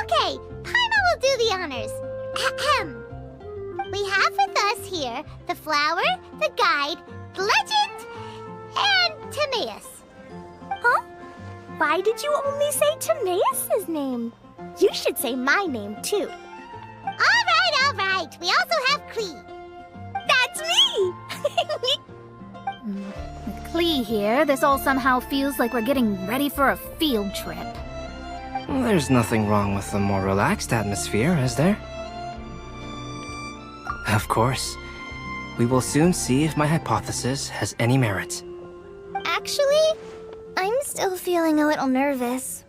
Okay, Paimon will do the honors. Ahem. We have with us here the flower, the guide, the legend, and Timaeus. Huh? Why did you only say Timaeus' name? You should say my name, too. All right. We also have Klee. That's me! With Klee here, this all somehow feels like we're getting ready for a field trip. There's nothing wrong with a more relaxed atmosphere, is there? Of course. We will soon see if my hypothesis has any merit. Actually, I'm still feeling a little nervous.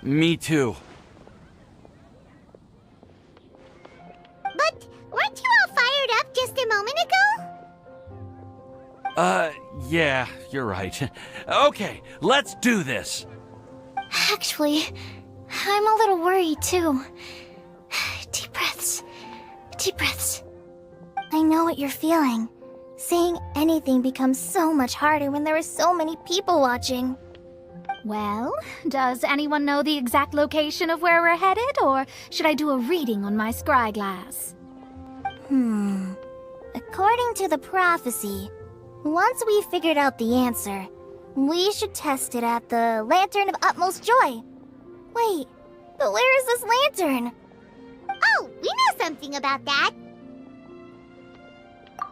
Me too. But weren't you all fired up just a moment ago? Yeah, you're right. Okay, let's do this. Actually, I'm a little worried too. Deep breaths. Deep breaths. I know what you're feeling. Saying anything becomes so much harder when there are so many people watching. Well, does anyone know the exact location of where we're headed, or should I do a reading on my scry glass? According to the prophecy, once we figured out the answer, we should test it at the Lantern of Utmost Joy. Wait, but where is this lantern? Oh, we know something about that.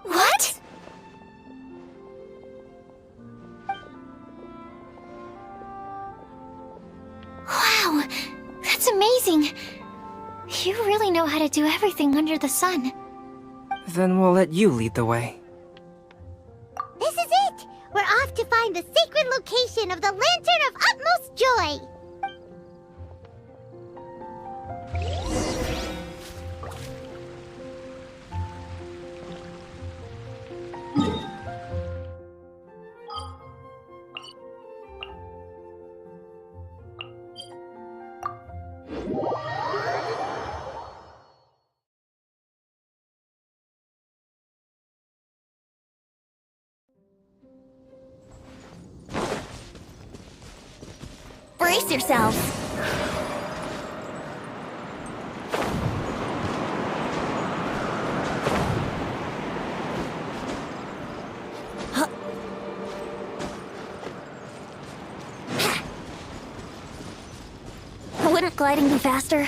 What? Wow, that's amazing. You really know how to do everything under the sun. Then we'll let you lead the way. This is it! We're off to find the sacred location of the Lantern of Utmost Joy! Brace yourselves. Wouldn't gliding be faster?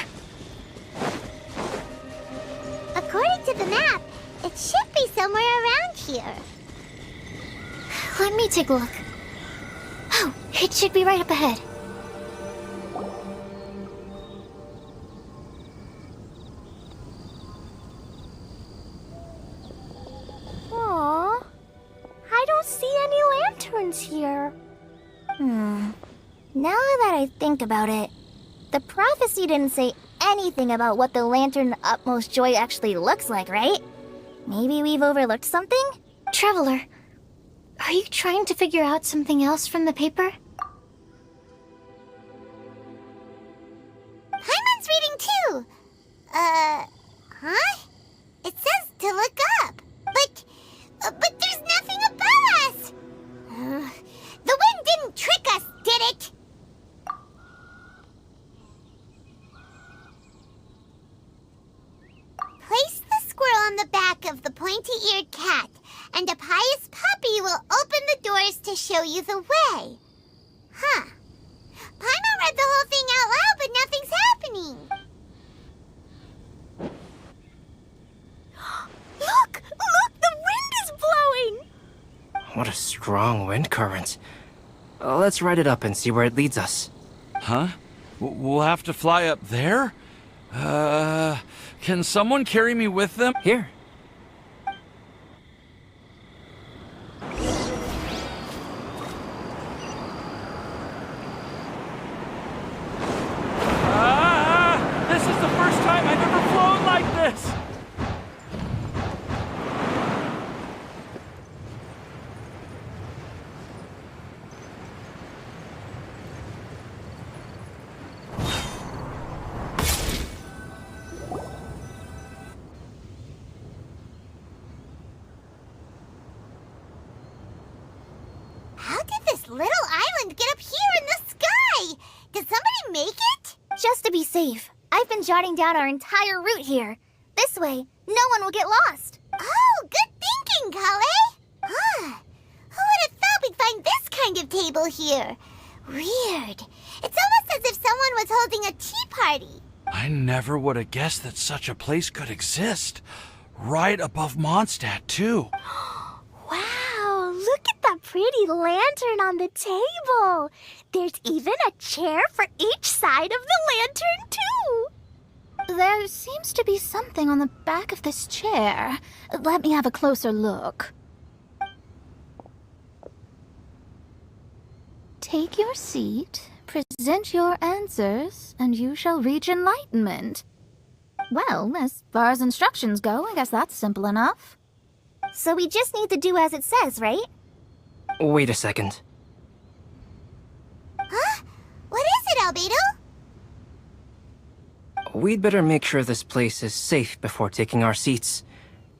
According to the map, it should be somewhere around here. Let me take a look. Oh, it should be right up ahead. Aww, I don't see any lanterns here. Now that I think about it, the prophecy didn't say anything about what the Lantern of Utmost Joy actually looks like, right? Maybe we've overlooked something? Traveler, are you trying to figure out something else from the paper? Paimon's reading too! Huh? It says to look up, but there's nothing above us! The wind didn't trick us, did it? Place the squirrel on the back of the pointy-eared cat, and a pious puppy will open the doors to show you the way. Huh. Paimon read the whole thing out loud, but nothing's happening. Look! Look! The wind is blowing! What a strong wind current. Let's ride it up and see where it leads us. Huh? We'll have to fly up there? Can someone carry me with them? Here. This is the first time I've ever flown like this! leave. I've been jotting down our entire route here. This way, no one will get lost. Oh, good thinking, Kale. Huh. Who would have thought we'd find this kind of table here? Weird. It's almost as if someone was holding a tea party. I never would have guessed that such a place could exist. Right above Mondstadt, too. Wow, look at that pretty lantern on the table. There's even a chair for each side of the lantern, too. There seems to be something on the back of this chair. Let me have a closer look. Take your seat, present your answers, and you shall reach enlightenment. Well, as far as instructions go, I guess that's simple enough. So we just need to do as it says, right? Wait a second. Huh? What is it, Albedo? We'd better make sure this place is safe before taking our seats.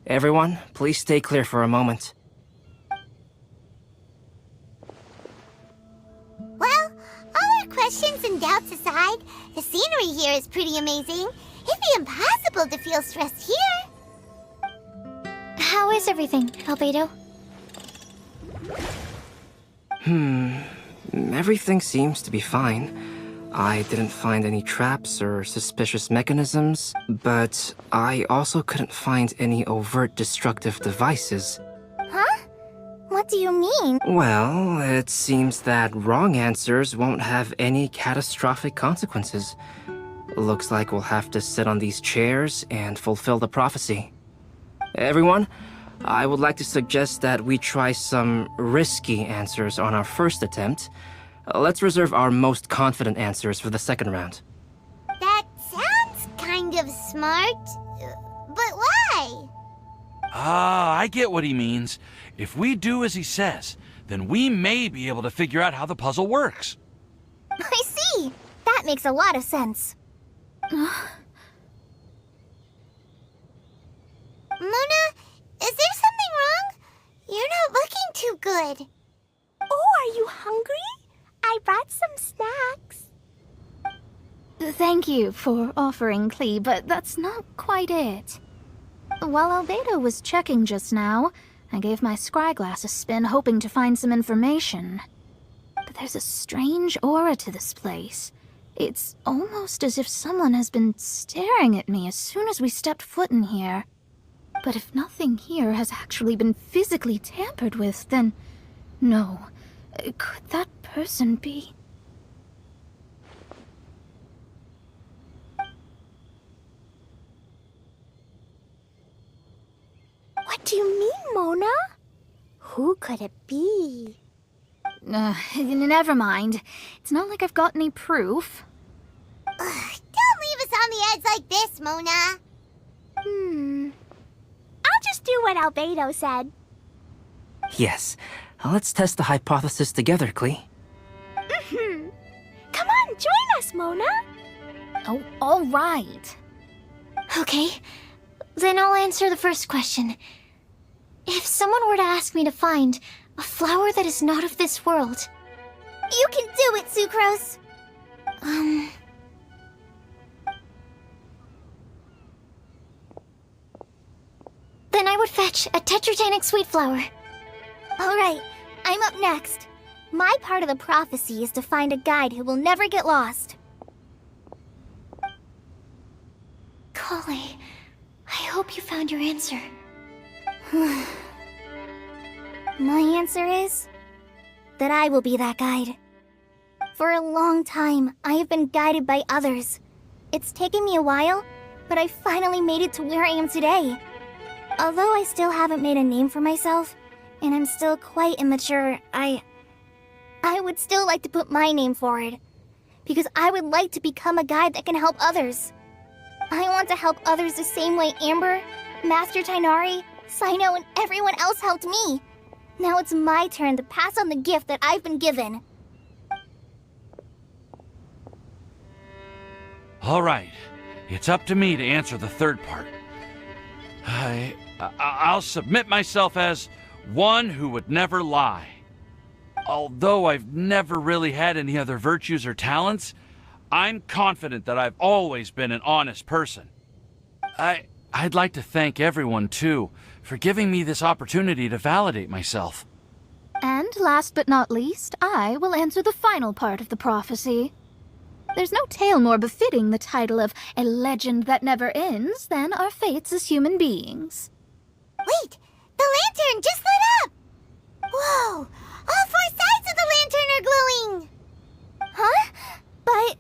Everyone, please stay clear for a moment. Well, all our questions and doubts aside, the scenery here is pretty amazing. It'd be impossible to feel stressed here. How is everything, Albedo? Everything seems to be fine. I didn't find any traps or suspicious mechanisms, but I also couldn't find any overt destructive devices. Huh? What do you mean? Well, it seems that wrong answers won't have any catastrophic consequences. Looks like we'll have to sit on these chairs and fulfill the prophecy. Everyone, I would like to suggest that we try some risky answers on our first attempt. Let's reserve our most confident answers for the second round. That sounds kind of smart. But why? Ah, I get what he means. If we do as he says, then we may be able to figure out how the puzzle works. I see. That makes a lot of sense. Mona, is there something wrong? You're not looking too good. Oh, are you hungry? I brought some snacks. Thank you for offering, Klee, but that's not quite it. While Albedo was checking just now, I gave my scryglass a spin hoping to find some information. But there's a strange aura to this place. It's almost as if someone has been staring at me as soon as we stepped foot in here. But if nothing here has actually been physically tampered with, then no. Could that person be? What do you mean, Mona? Who could it be? Never mind. It's not like I've got any proof. Don't leave us on the edge like this, Mona. I'll just do what Albedo said. Yes, let's test the hypothesis together, Klee. Come on, join us, Mona. Oh, all right. Okay, then I'll answer the first question. If someone were to ask me to find a flower that is not of this world... You can do it, Sucrose. Then I would fetch a tetratanic sweet flower. Alright, I'm up next. My part of the prophecy is to find a guide who will never get lost. Kale, I hope you found your answer. My answer is that I will be that guide. For a long time, I have been guided by others. It's taken me a while, but I finally made it to where I am today. Although I still haven't made a name for myself, and I'm still quite immature, I would still like to put my name forward. Because I would like to become a guide that can help others. I want to help others the same way Amber, Master Tainari, Sino, and everyone else helped me. Now it's my turn to pass on the gift that I've been given. All right, it's up to me to answer the third part. I'll submit myself as one who would never lie. Although I've never really had any other virtues or talents, I'm confident that I've always been an honest person. I'd like to thank everyone, too, for giving me this opportunity to validate myself. And last but not least, I will answer the final part of the prophecy. There's no tale more befitting the title of a legend that never ends than our fates as human beings. Wait! The lantern just lit up! Whoa! All 4 sides of the lantern are glowing! Huh? But...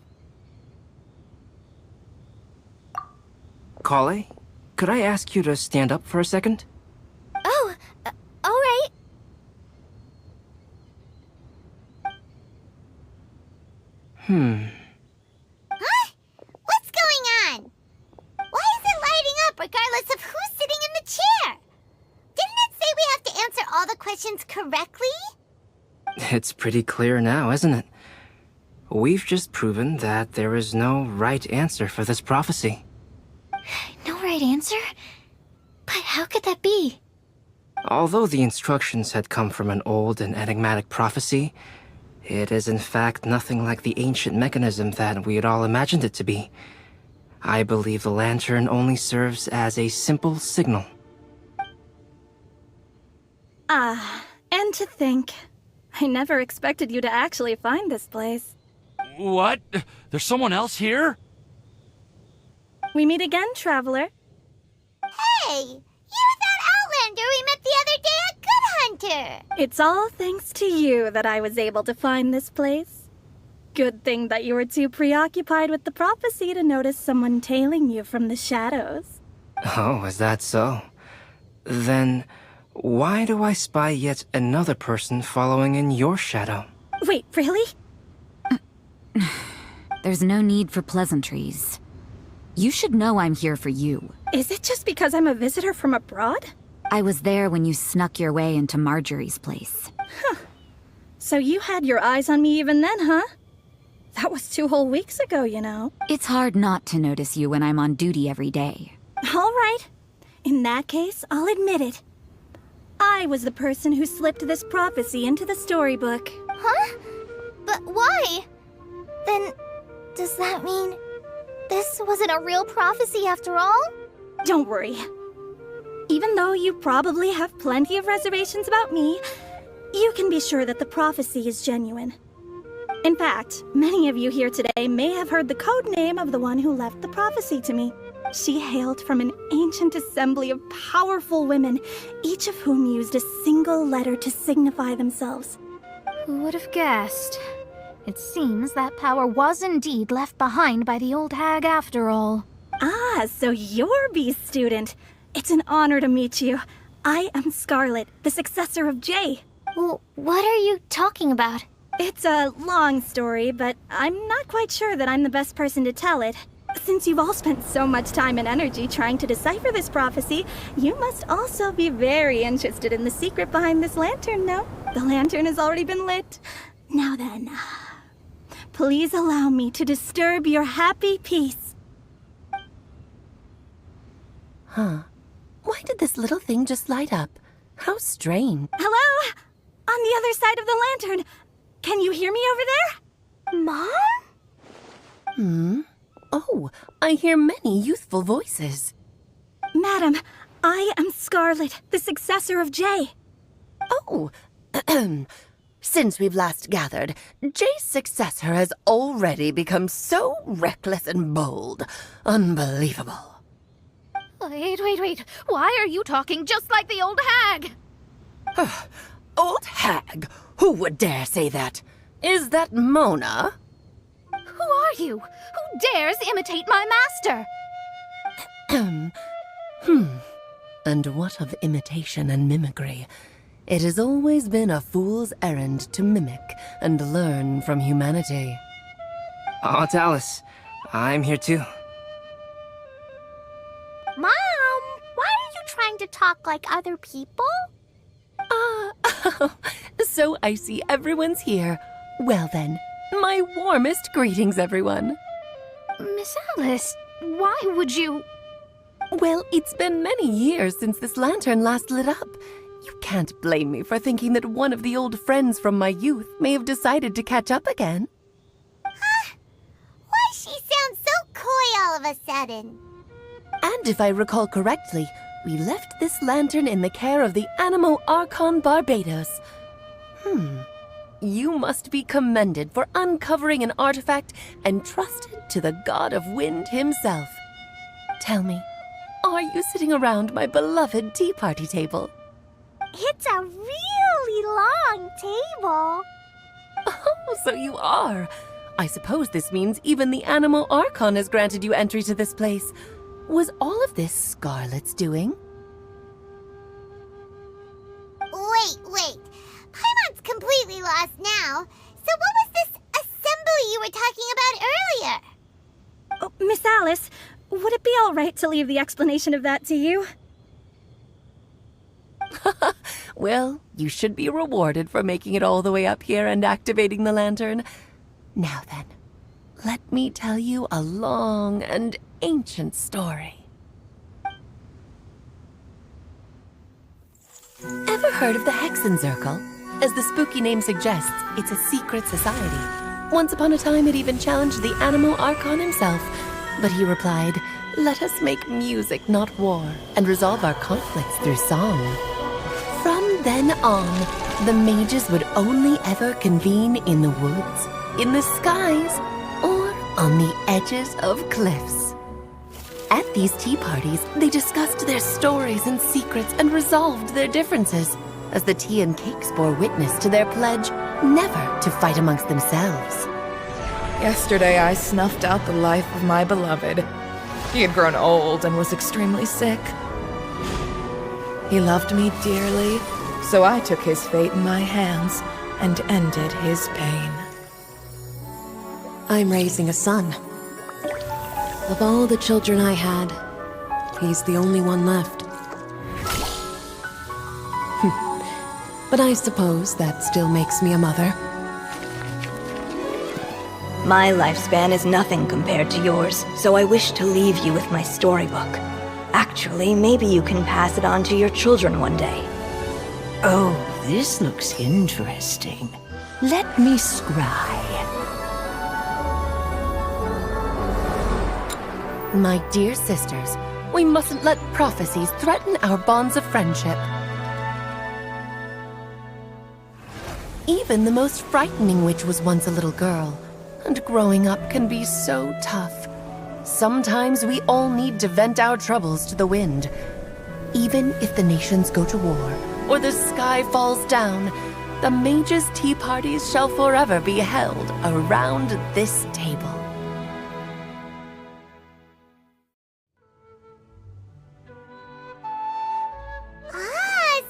Kale, could I ask you to stand up for a second? Oh, alright. Huh? What's going on? Why is it lighting up regardless of who's sitting in the chair? Didn't it say we have to answer all the questions correctly? It's pretty clear now, isn't it? We've just proven that there is no right answer for this prophecy. No right answer? But how could that be? Although the instructions had come from an old and enigmatic prophecy, it is in fact nothing like the ancient mechanism that we had all imagined it to be. I believe the lantern only serves as a simple signal. And to think, I never expected you to actually find this place. What? There's someone else here? We meet again, Traveler. Hey! You're that Outlander we met the other day at Good Hunter! It's all thanks to you that I was able to find this place. Good thing that you were too preoccupied with the prophecy to notice someone tailing you from the shadows. Oh, is that so? Then, why do I spy yet another person following in your shadow? Wait, really? There's no need for pleasantries. You should know I'm here for you. Is it just because I'm a visitor from abroad? I was there when you snuck your way into Marjorie's place. So you had your eyes on me even then, huh? That was 2 whole weeks ago, you know. It's hard not to notice you when I'm on duty every day. All right. In that case, I'll admit it. I was the person who slipped this prophecy into the storybook. Huh? But why? Then, does that mean this wasn't a real prophecy after all? Don't worry. Even though you probably have plenty of reservations about me, you can be sure that the prophecy is genuine. In fact, many of you here today may have heard the code name of the one who left the prophecy to me. She hailed from an ancient assembly of powerful women, each of whom used a single letter to signify themselves. Who would have guessed? It seems that power was indeed left behind by the old hag after all. Ah, so you're B's student. It's an honor to meet you. I am Scarlet, the successor of Jay. Well, what are you talking about? It's a long story, but I'm not quite sure that I'm the best person to tell it. Since you've all spent so much time and energy trying to decipher this prophecy, you must also be very interested in the secret behind this lantern, no? The lantern has already been lit. Now then, please allow me to disturb your happy peace. Huh. Why did this little thing just light up? How strange. Hello? On the other side of the lantern. Can you hear me over there? Mom? Oh, I hear many youthful voices. Madam, I am Scarlet, the successor of Jay. Oh, since we've last gathered, Jay's successor has already become so reckless and bold. Unbelievable. Wait. Why are you talking just like the old hag? Old hag? Who would dare say that? Is that Mona? Who are you? Who dares imitate my master? And what of imitation and mimicry? It has always been a fool's errand to mimic and learn from humanity. Oh, it's Alice. I'm here too. Mom, why are you trying to talk like other people? So I see everyone's here. Well then, my warmest greetings, everyone. Miss Alice, why would you... Well, it's been many years since this lantern last lit up. You can't blame me for thinking that one of the old friends from my youth may have decided to catch up again. Huh? Why all of a sudden? And if I recall correctly, we left this lantern in the care of the Animo Archon Barbados. You must be commended for uncovering an artifact entrusted to the god of wind himself. Tell me, are you sitting around my beloved tea party table? It's a really long table. Oh, so you are. I suppose this means even the Animo Archon has granted you entry to this place. Was all of this Scarlet's doing? Wait. Paimon's completely lost now. So what was this assembly you were talking about earlier? Oh, Miss Alice, would it be all right to leave the explanation of that to you? Well, you should be rewarded for making it all the way up here and activating the lantern. Now then, let me tell you a long and ancient story. Ever heard of the Hexenzirkel? As the spooky name suggests, it's a secret society. Once upon a time, it even challenged the Animo Archon himself. But he replied, "Let us make music, not war, and resolve our conflicts through song." From then on, the mages would only ever convene in the woods, in the skies, or on the edges of cliffs. At these tea parties, they discussed their stories and secrets and resolved their differences, as the tea and cakes bore witness to their pledge never to fight amongst themselves. Yesterday I snuffed out the life of my beloved. He had grown old and was extremely sick. He loved me dearly, so I took his fate in my hands and ended his pain. I'm raising a son. Of all the children I had, he's the only one left. But I suppose that still makes me a mother. My lifespan is nothing compared to yours, so I wish to leave you with my storybook. Actually, maybe you can pass it on to your children one day. Oh, this looks interesting. Let me scry. My dear sisters, we mustn't let prophecies threaten our bonds of friendship. Even the most frightening witch was once a little girl, and growing up can be so tough. Sometimes we all need to vent our troubles to the wind. Even if the nations go to war, or the sky falls down, the mages' tea parties shall forever be held around this table.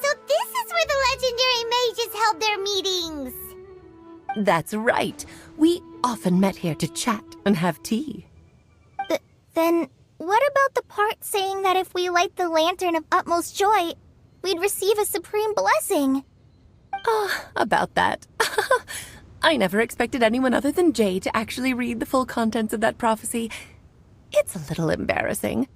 So this is where the legendary mages held their meetings. That's right. We often met here to chat and have tea. Then, what about the part saying that if we light the lantern of utmost joy, we'd receive a supreme blessing? About that. I never expected anyone other than Jay to actually read the full contents of that prophecy. It's a little embarrassing.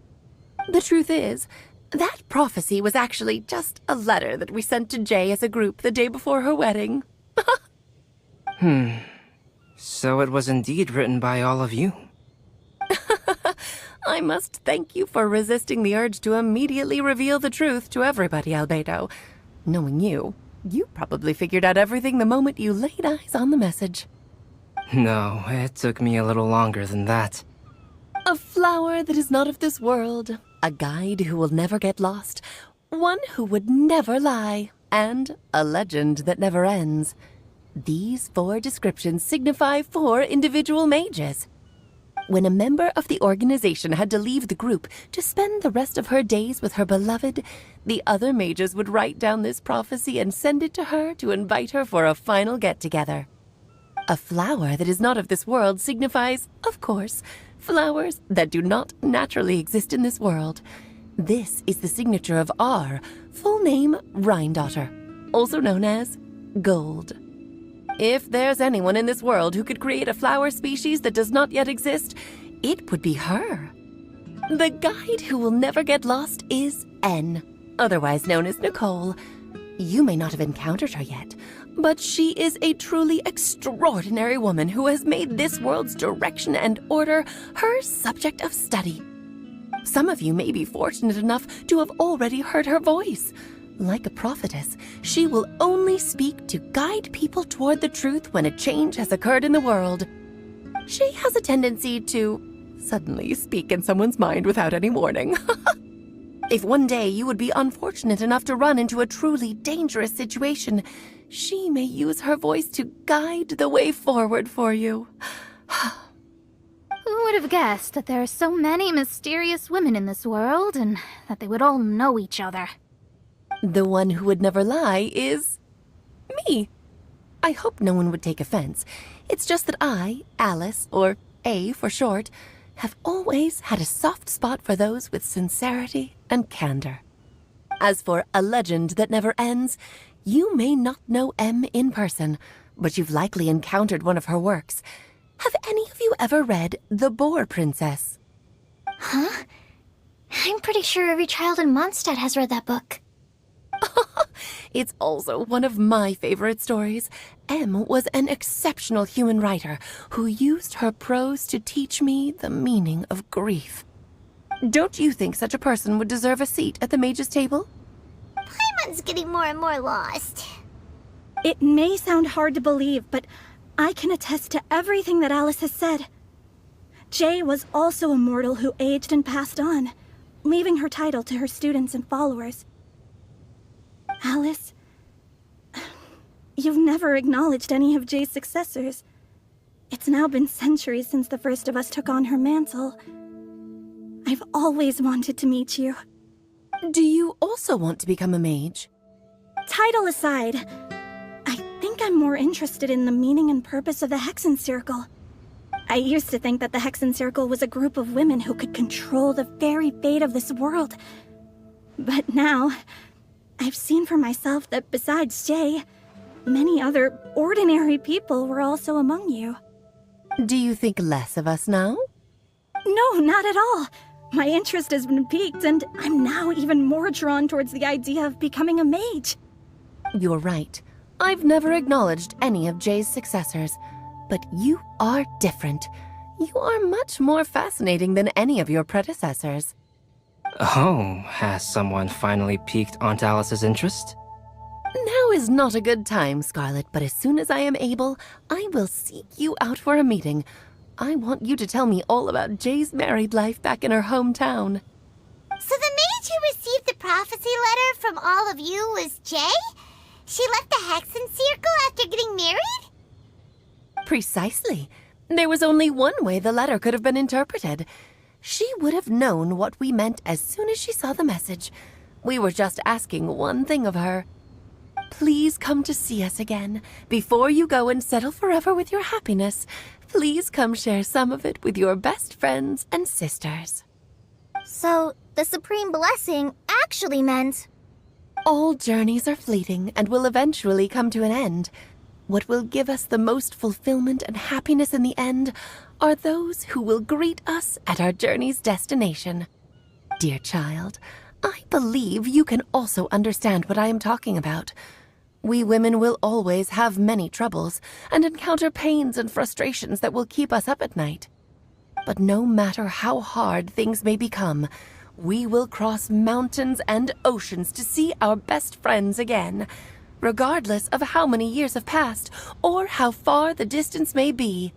The truth is, that prophecy was actually just a letter that we sent to Jay as a group the day before her wedding. So it was indeed written by all of you. I must thank you for resisting the urge to immediately reveal the truth to everybody, Albedo. Knowing you, you probably figured out everything the moment you laid eyes on the message. No, it took me a little longer than that. A flower that is not of this world, a guide who will never get lost, one who would never lie, and a legend that never ends. These 4 descriptions signify 4 individual mages. When a member of the organization had to leave the group to spend the rest of her days with her beloved, the other mages would write down this prophecy and send it to her to invite her for a final get-together. A flower that is not of this world signifies, of course, flowers that do not naturally exist in this world. This is the signature of our full name, Rhindaughter, also known as Gold. If there's anyone in this world who could create a flower species that does not yet exist, it would be her. The guide who will never get lost is N, otherwise known as Nicole. You may not have encountered her yet. But she is a truly extraordinary woman who has made this world's direction and order her subject of study. Some of you may be fortunate enough to have already heard her voice. Like a prophetess, she will only speak to guide people toward the truth when a change has occurred in the world. She has a tendency to suddenly speak in someone's mind without any warning. If one day you would be unfortunate enough to run into a truly dangerous situation, she may use her voice to guide the way forward for you. Who would have guessed that there are so many mysterious women in this world, and that they would all know each other? The one who would never lie is me. I hope no one would take offense. It's just that I, Alice, or A for short, have always had a soft spot for those with sincerity and candor. As for A Legend That Never Ends, you may not know M in person, but you've likely encountered one of her works. Have any of you ever read The Boar Princess? Huh? I'm pretty sure every child in Mondstadt has read that book. It's also one of my favorite stories. M was an exceptional human writer who used her prose to teach me the meaning of grief. Don't you think such a person would deserve a seat at the mage's table? Paimon's getting more and more lost. It may sound hard to believe, but I can attest to everything that Alice has said. Jay was also a mortal who aged and passed on, leaving her title to her students and followers. Alice, you've never acknowledged any of Jay's successors. It's now been centuries since the first of us took on her mantle. I've always wanted to meet you. Do you also want to become a mage? Title aside, I think I'm more interested in the meaning and purpose of the Hexen Circle. I used to think that the Hexen Circle was a group of women who could control the very fate of this world. But now, I've seen for myself that besides Jay, many other ordinary people were also among you. Do you think less of us now? No, not at all. My interest has been piqued, and I'm now even more drawn towards the idea of becoming a mage. You're right. I've never acknowledged any of Jay's successors, but you are different. You are much more fascinating than any of your predecessors. Oh, has someone finally piqued Aunt Alice's interest? Now is not a good time, Scarlet, but as soon as I am able, I will seek you out for a meeting. I want you to tell me all about Jay's married life back in her hometown. So the mage who received the prophecy letter from all of you was Jay? She left the Hexen Circle after getting married? Precisely. There was only one way the letter could have been interpreted. She would have known what we meant as soon as she saw the message. We were just asking one thing of her. Please come to see us again. Before you go and settle forever with your happiness, please come share some of it with your best friends and sisters. So, the Supreme Blessing actually meant... All journeys are fleeting and will eventually come to an end. What will give us the most fulfillment and happiness in the end are those who will greet us at our journey's destination. Dear child, I believe you can also understand what I am talking about. We women will always have many troubles and encounter pains and frustrations that will keep us up at night. But no matter how hard things may become, we will cross mountains and oceans to see our best friends again, regardless of how many years have passed or how far the distance may be.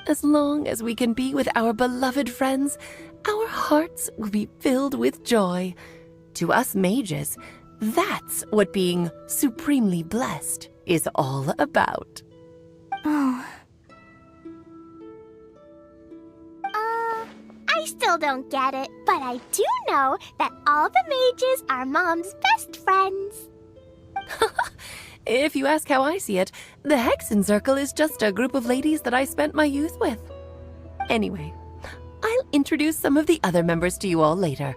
As long as we can be with our beloved friends, our hearts will be filled with joy. To us mages, that's what being supremely blessed is all about. Oh. I still don't get it, but I do know that all the mages are Mom's best friends. If you ask how I see it, the Hexen Circle is just a group of ladies that I spent my youth with. Anyway, I'll introduce some of the other members to you all later.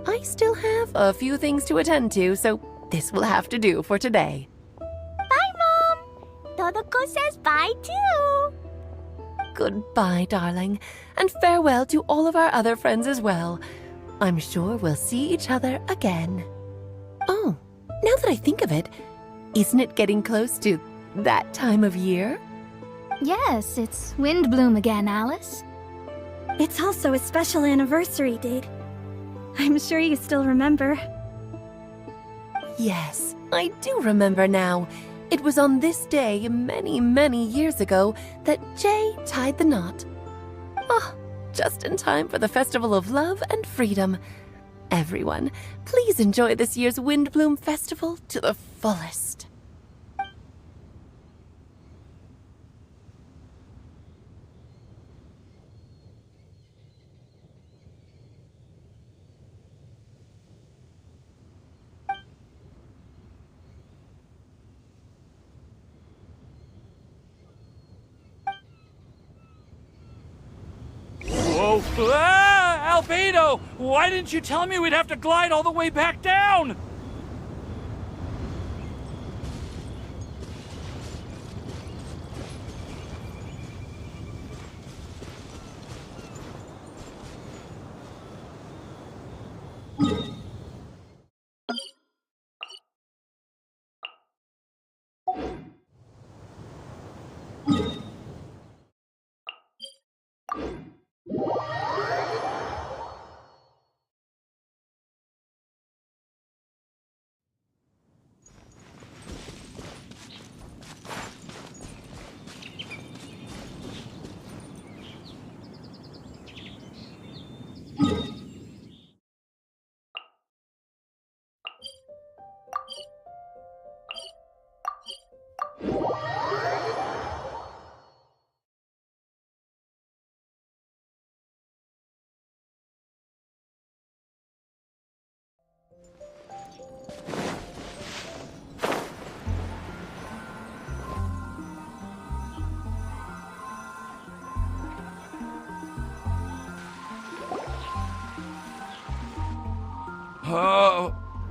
I still have a few things to attend to, so this will have to do for today. Bye, Mom! Todoko says bye, too! Goodbye, darling, and farewell to all of our other friends as well. I'm sure we'll see each other again. Oh, now that I think of it, Isn't it getting close to that time of year? Yes, it's wind bloom again, Alice. It's also a special anniversary date. I'm sure you still remember. Yes, I do remember now. It was on this day, many, many years ago, that Jay tied the knot. Oh, just in time for the Festival of Love and Freedom. Everyone, please enjoy this year's Windbloom Festival to the fullest. Whoa! Ah! Albedo! Why didn't you tell me we'd have to glide all the way back down?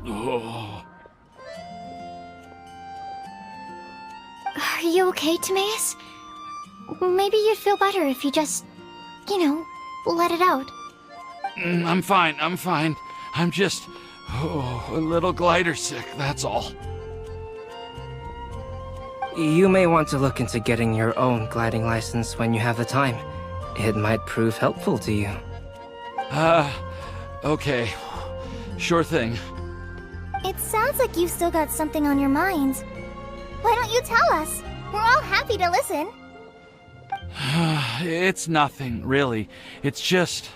Oh. Are you okay, Timaeus? Maybe you'd feel better if you just, let it out. I'm fine. I'm just a little glider sick, that's all. You may want to look into getting your own gliding license when you have the time. It might prove helpful to you. Okay. Sure thing. It sounds like you've still got something on your mind. Why don't you tell us? We're all happy to listen. It's nothing, really. It's just...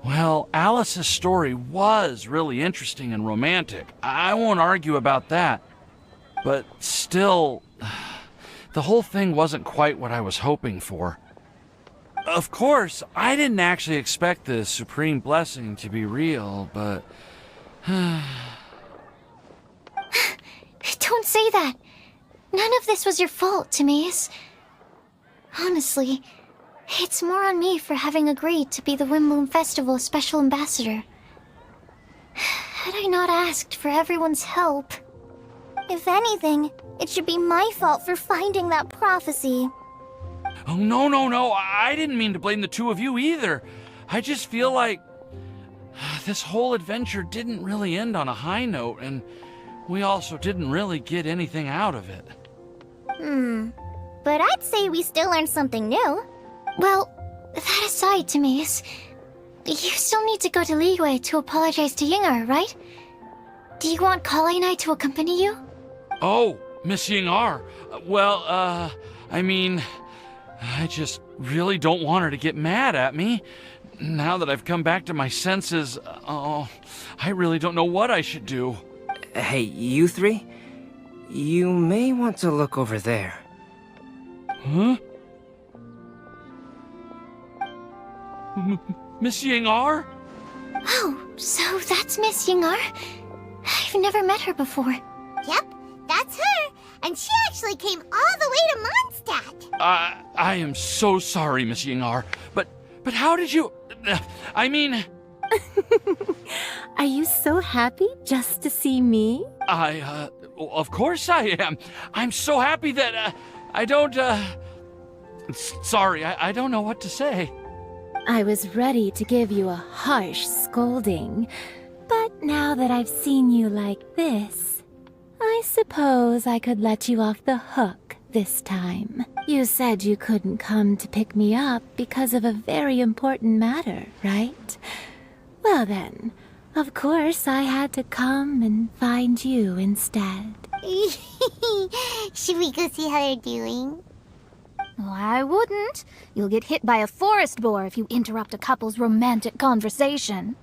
Well, Alice's story was really interesting and romantic. I won't argue about that. But still, the whole thing wasn't quite what I was hoping for. Of course, I didn't actually expect the supreme blessing to be real, but... Don't say that. None of this was your fault, Timaeus. Honestly, it's more on me for having agreed to be the Windbloom Festival Special Ambassador. Had I not asked for everyone's help... If anything, it should be my fault for finding that prophecy. Oh, no. I didn't mean to blame the two of you either. I just feel like... this whole adventure didn't really end on a high note, and we also didn't really get anything out of it. But I'd say we still learned something new. Well, that aside, Timaeus, you still need to go to Liyue to apologize to Yingar, right? Do you want Kale and I to accompany you? Oh, Miss Yingar. Well, I mean... I just really don't want her to get mad at me. Now that I've come back to my senses, I really don't know what I should do. Hey, you three? You may want to look over there. Huh? Miss Yingar? Oh, so that's Miss Yingar? I've never met her before. Yep, that's her. And she actually came all the way to Mondstadt. I am so sorry, Miss Yingar. But how did you... I mean... Are you so happy just to see me? Of course I am. I'm so happy that, I don't, Sorry, I don't know what to say. I was ready to give you a harsh scolding, but now that I've seen you like this, I suppose I could let you off the hook this time. You said you couldn't come to pick me up because of a very important matter, right? Well then, of course I had to come and find you instead. Should we go see how they're doing? I wouldn't. You'll get hit by a forest boar if you interrupt a couple's romantic conversation.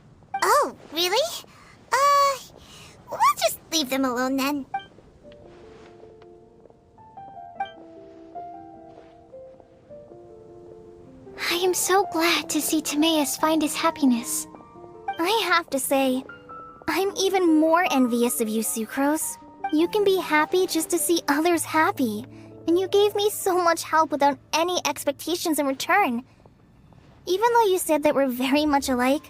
Oh, really? We'll just leave them alone then. I am so glad to see Timaeus find his happiness. I have to say, I'm even more envious of you, Sucrose. You can be happy just to see others happy, and you gave me so much help without any expectations in return. Even though you said that we're very much alike,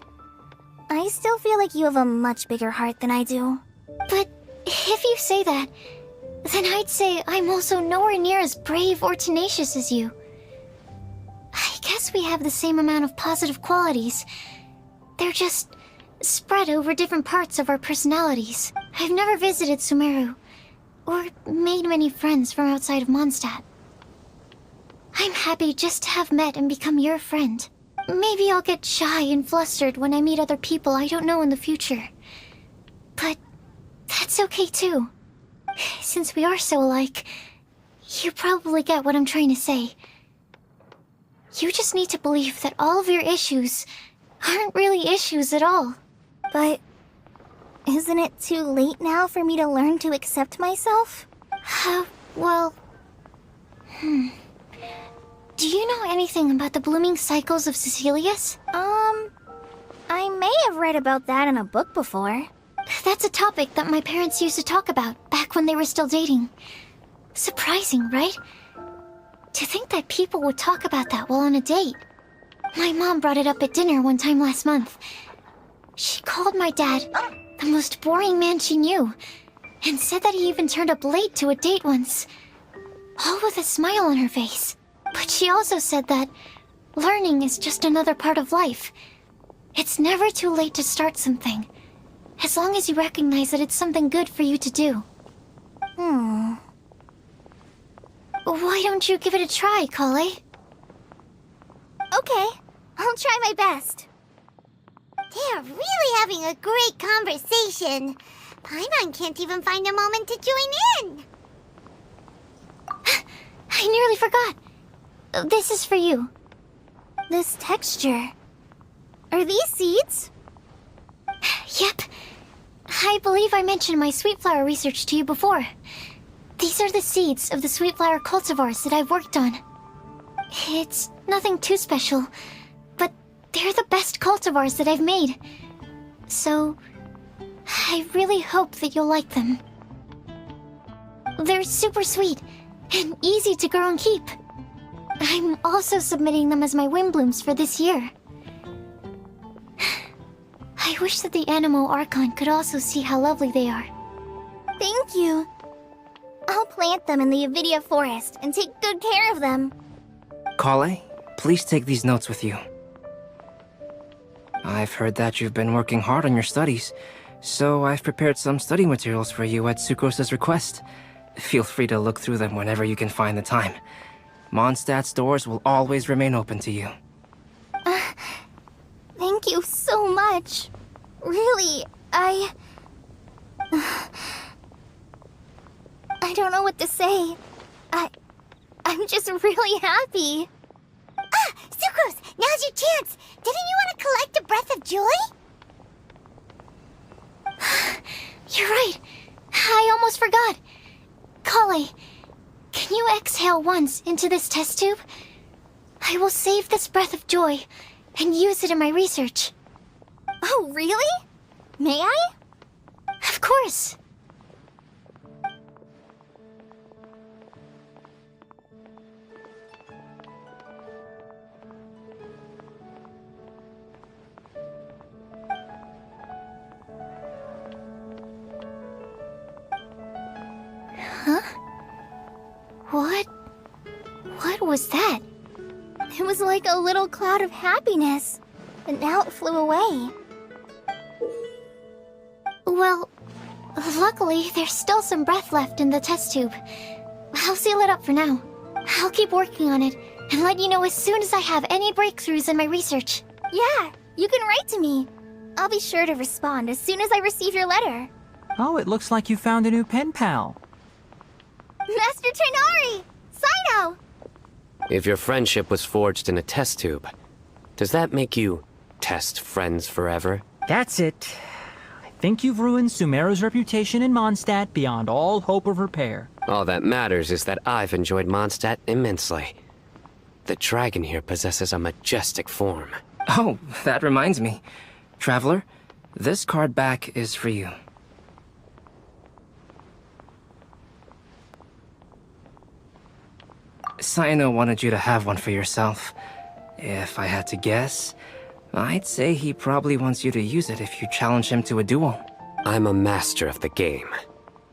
I still feel like you have a much bigger heart than I do. But if you say that, then I'd say I'm also nowhere near as brave or tenacious as you. I guess we have the same amount of positive qualities. They're just spread over different parts of our personalities. I've never visited Sumeru, or made many friends from outside of Mondstadt. I'm happy just to have met and become your friend. Maybe I'll get shy and flustered when I meet other people I don't know in the future. But that's okay too. Since we are so alike, you probably get what I'm trying to say. You just need to believe that all of your issues aren't really issues at all. But isn't it too late now for me to learn to accept myself? Well... Do you know anything about the blooming cycles of Cecilius? I may have read about that in a book before. That's a topic that my parents used to talk about back when they were still dating. Surprising, right? To think that people would talk about that while on a date. My mom brought it up at dinner one time last month. She called my dad the most boring man she knew, and said that he even turned up late to a date once, all with a smile on her face. But she also said that learning is just another part of life. It's never too late to start something, as long as you recognize that it's something good for you to do. Why don't you give it a try, Kale? Okay, I'll try my best. They are really having a great conversation. Paimon can't even find a moment to join in. I nearly forgot. This is for you. This texture. Are these seeds? Yep. I believe I mentioned my sweet flower research to you before. These are the seeds of the sweet flower cultivars that I've worked on. It's nothing too special, but they're the best cultivars that I've made. So, I really hope that you'll like them. They're super sweet and easy to grow and keep. I'm also submitting them as my wind blooms for this year. I wish that the Animo Archon could also see how lovely they are. Thank you. I'll plant them in the Avidia forest and take good care of them. Kale, please take these notes with you. I've heard that you've been working hard on your studies, so I've prepared some study materials for you at Sucrose's request. Feel free to look through them whenever you can find the time. Mondstadt's doors will always remain open to you. Thank you so much. Really, I don't know what to say. I'm just really happy. Sucrose, now's your chance. Didn't you want to collect a breath of joy? You're right. I almost forgot. Kale, can you exhale once into this test tube? I will save this breath of joy and use it in my research. Oh, really? May I? Of course. Huh? What was that? It was like a little cloud of happiness, but now it flew away. Well, Luckily, there's still some breath left in the test tube. I'll seal it up for now. I'll keep working on it and let you know as soon as I have any breakthroughs in my research. Yeah, you can write to me. I'll be sure to respond as soon as I receive your letter. Oh, it looks like you found a new pen pal. Master Tighnari! Sino! If your friendship was forged in a test tube, does that make you test friends forever? That's it. I think you've ruined Sumeru's reputation in Mondstadt beyond all hope of repair. All that matters is that I've enjoyed Mondstadt immensely. The dragon here possesses a majestic form. Oh, that reminds me. Traveler, this card back is for you. Sino wanted you to have one for yourself. If I had to guess, I'd say he probably wants you to use it if you challenge him to a duel. I'm a master of the game.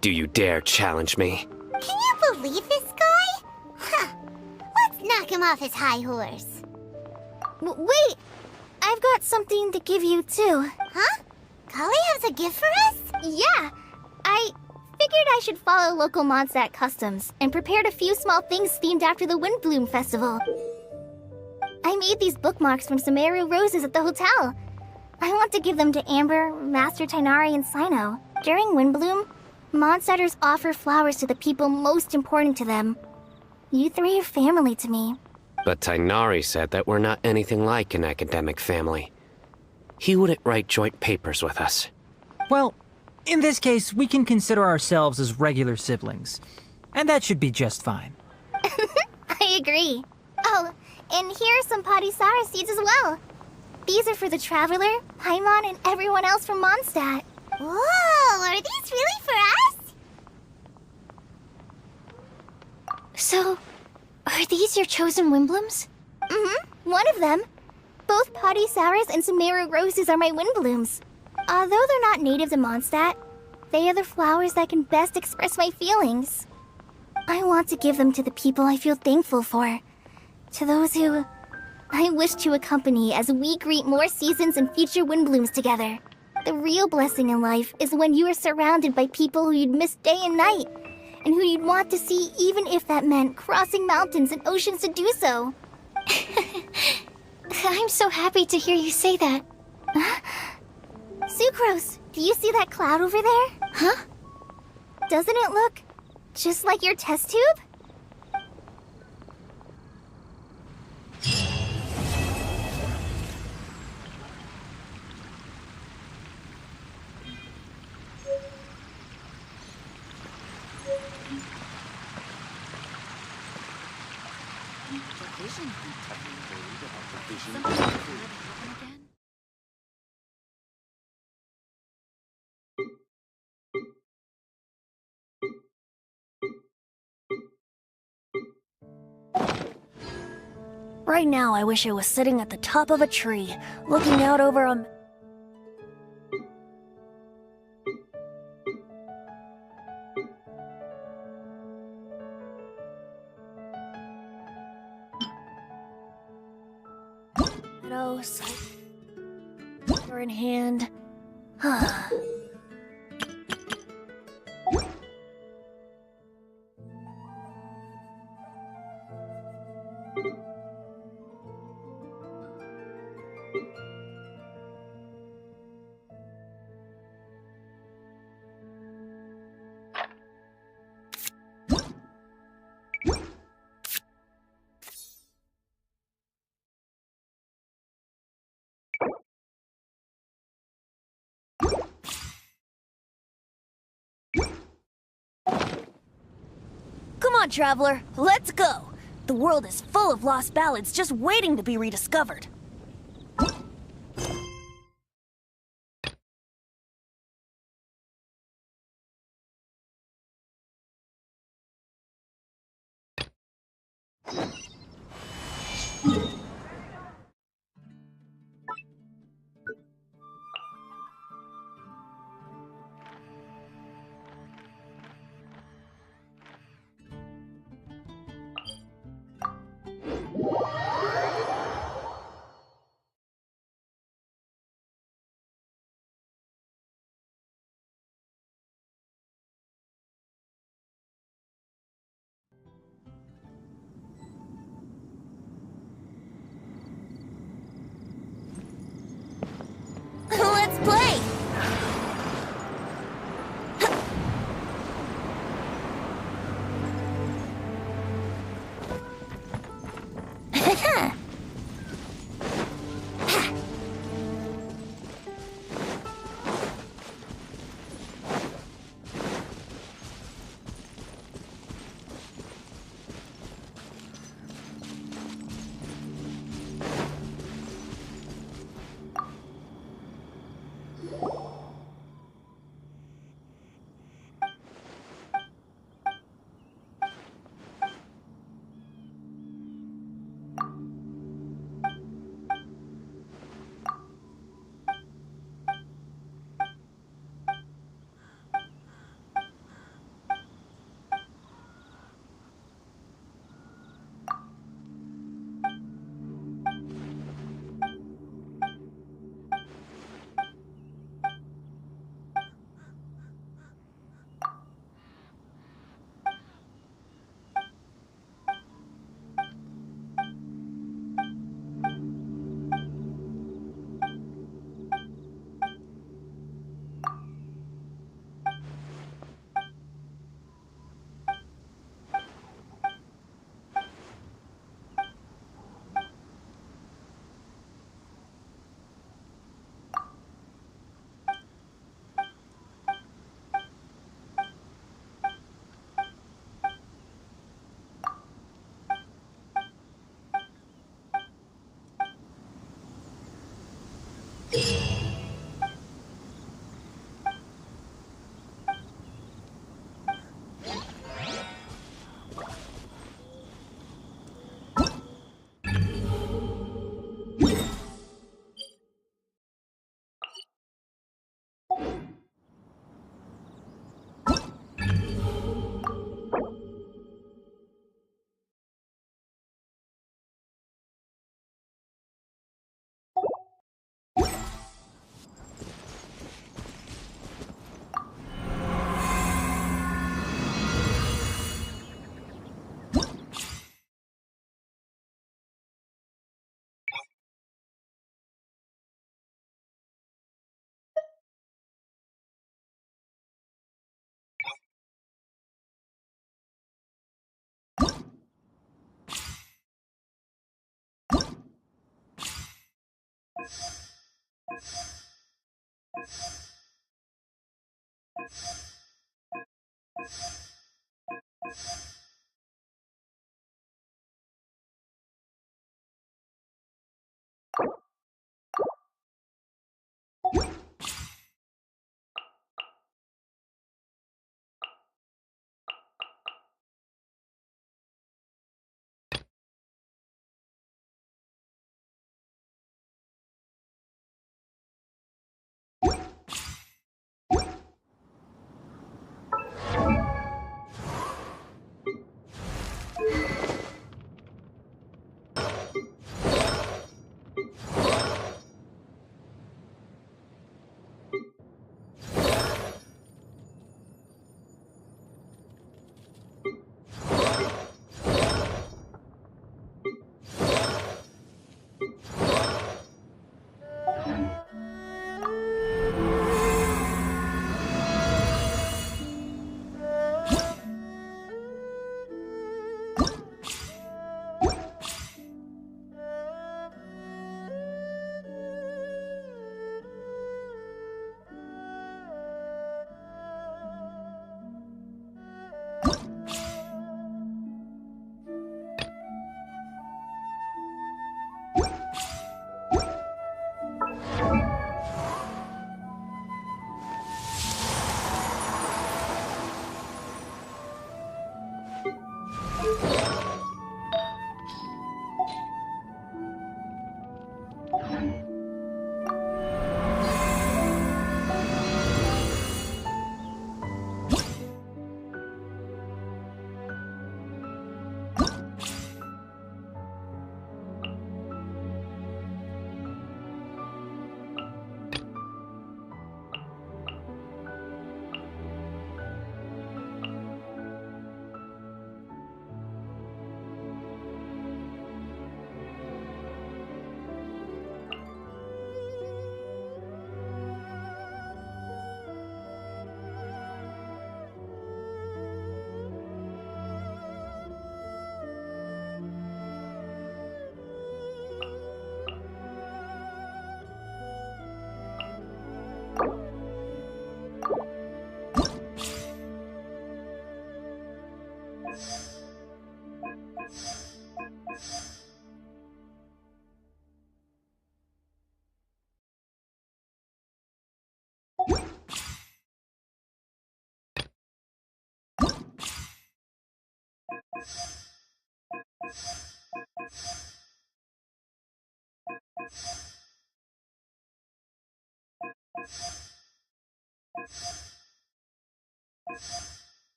Do you dare challenge me? Can you believe this guy? Huh. Let's knock him off his high horse. Wait! I've got something to give you, too. Huh? Kali has a gift for us? Yeah. I figured I should follow local Mondstadt customs and prepared a few small things themed after the Windbloom Festival. I made these bookmarks from Sumeru roses at the hotel. I want to give them to Amber, Master Tighnari, and Sino. During Windbloom, Mondstadters offer flowers to the people most important to them. You three are family to me. But Tighnari said that we're not anything like an academic family. He wouldn't write joint papers with us. Well, in this case, we can consider ourselves as regular siblings. And that should be just fine. I agree. Oh, and here are some Padisara seeds as well. These are for the Traveler, Paimon, and everyone else from Mondstadt. Whoa, are these really for us? So, are these your chosen Windblooms? Mm-hmm, one of them. Both Padisaras and Sumeru roses are my Windblooms. Although they're not native to Mondstadt, they are the flowers that can best express my feelings. I want to give them to the people I feel thankful for. To those who I wish to accompany as we greet more seasons and future Windblooms together. The real blessing in life is when you are surrounded by people who you'd miss day and night, and who you'd want to see even if that meant crossing mountains and oceans to do so. I'm so happy to hear you say that. Sucrose, do you see that cloud over there? Huh? Doesn't it look just like your test tube? Right now, I wish I was sitting at the top of a tree, looking out over a... meadows, water in hand. Come on, Traveler, let's go! The world is full of lost ballads just waiting to be rediscovered.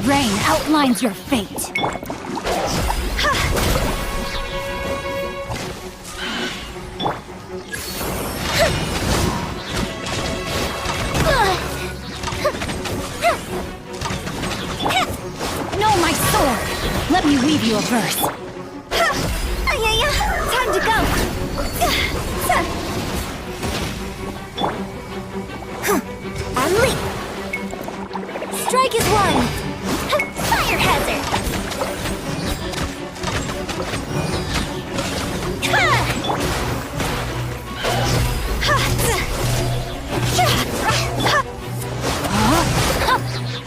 rain outlines your fate. No, my sword! Let me weave you a verse. Ayaya, time to go. And leap. Strike is one. Fire hazard.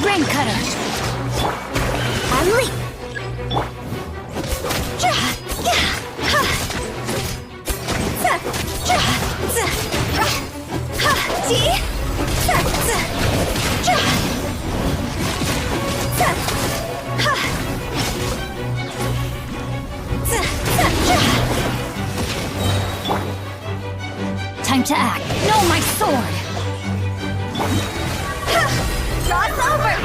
Rain cutter. And leap. Time to act. No, my sword! Cross over.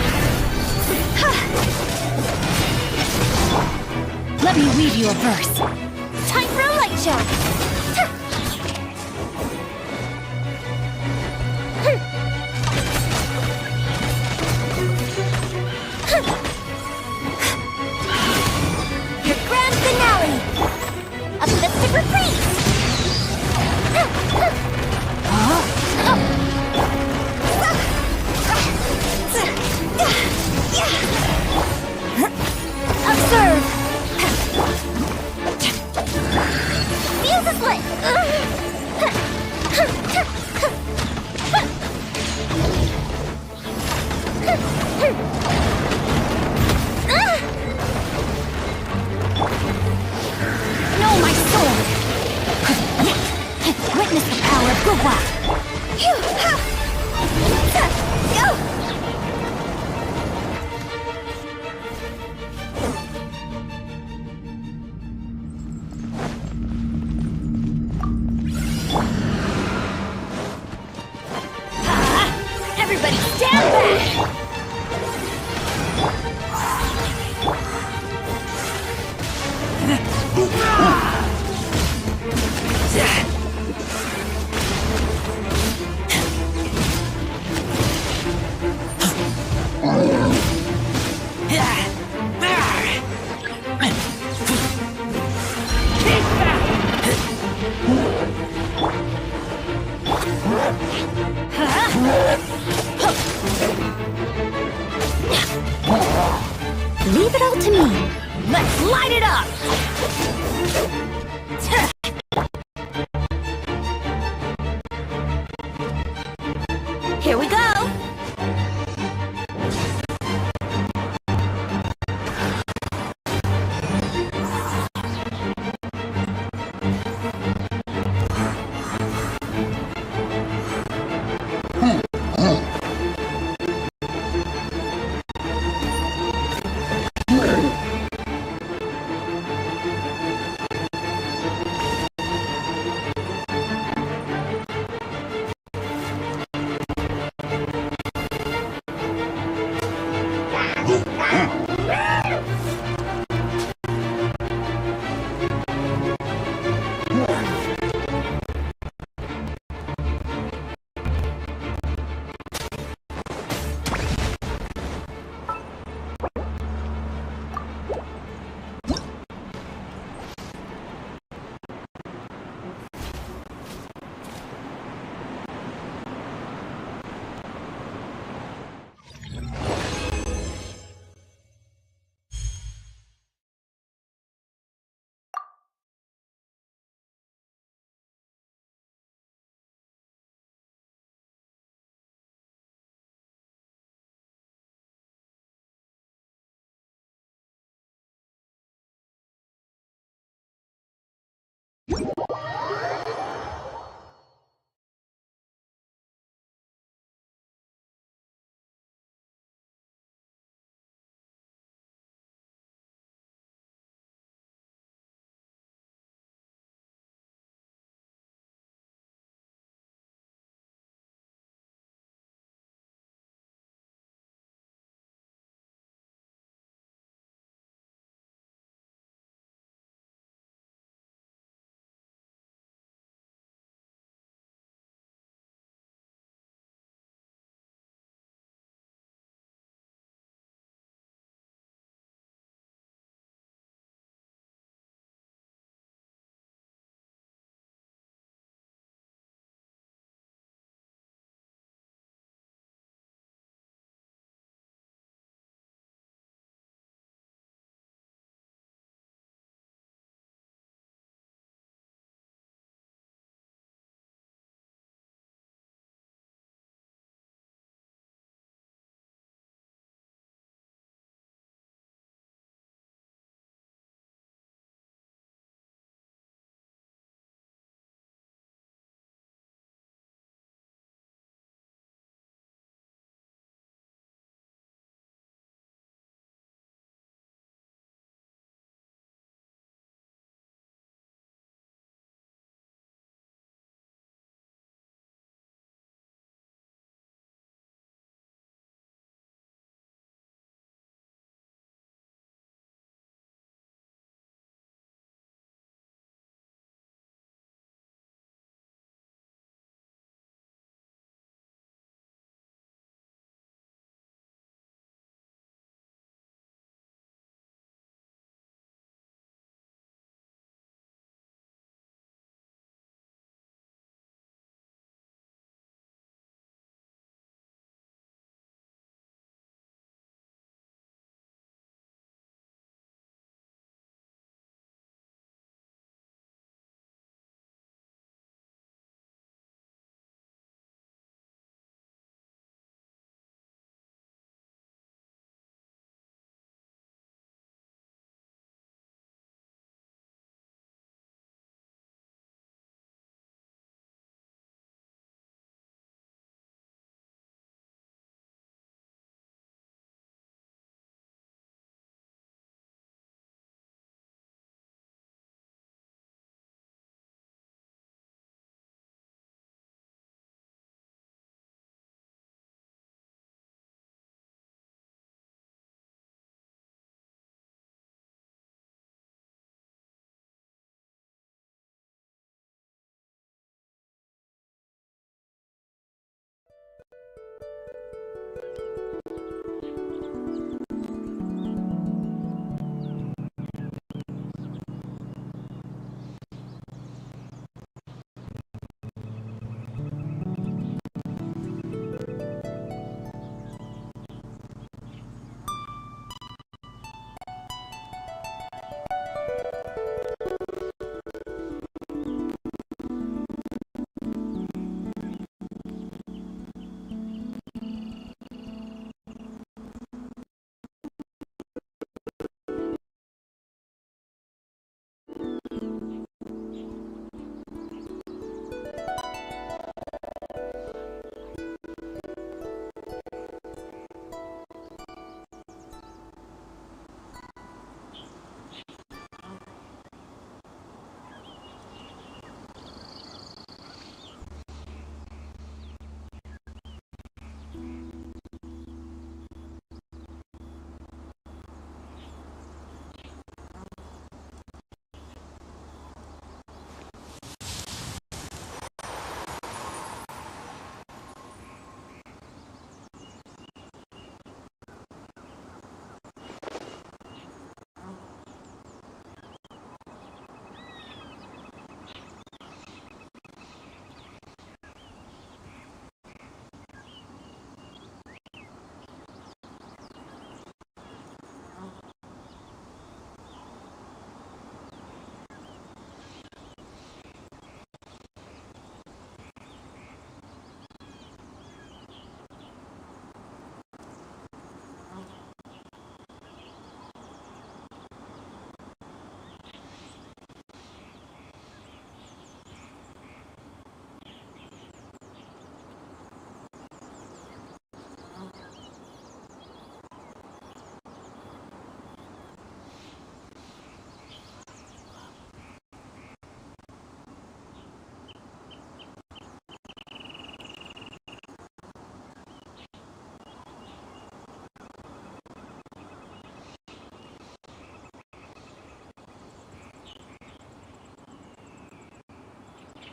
Let me weave you a verse. Time for a light show. Your grand finale. A mystic reprise. Observe. Fuse is lit. No, my sword! Witness the power of Gugwa! Go! Everybody stand back! Leave it all to me. Let's light it up! Here we go.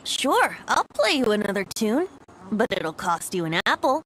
Sure, I'll play you another tune, but it'll cost you an apple.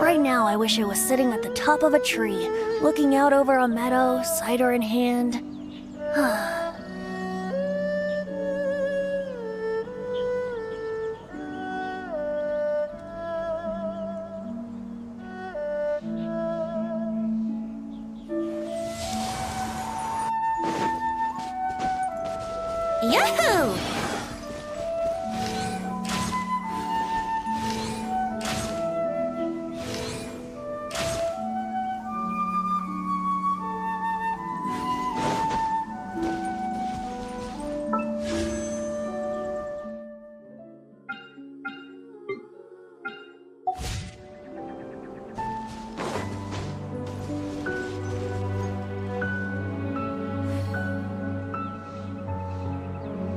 Right now, I wish I was sitting at the top of a tree, looking out over a meadow, cider in hand. Yahoo!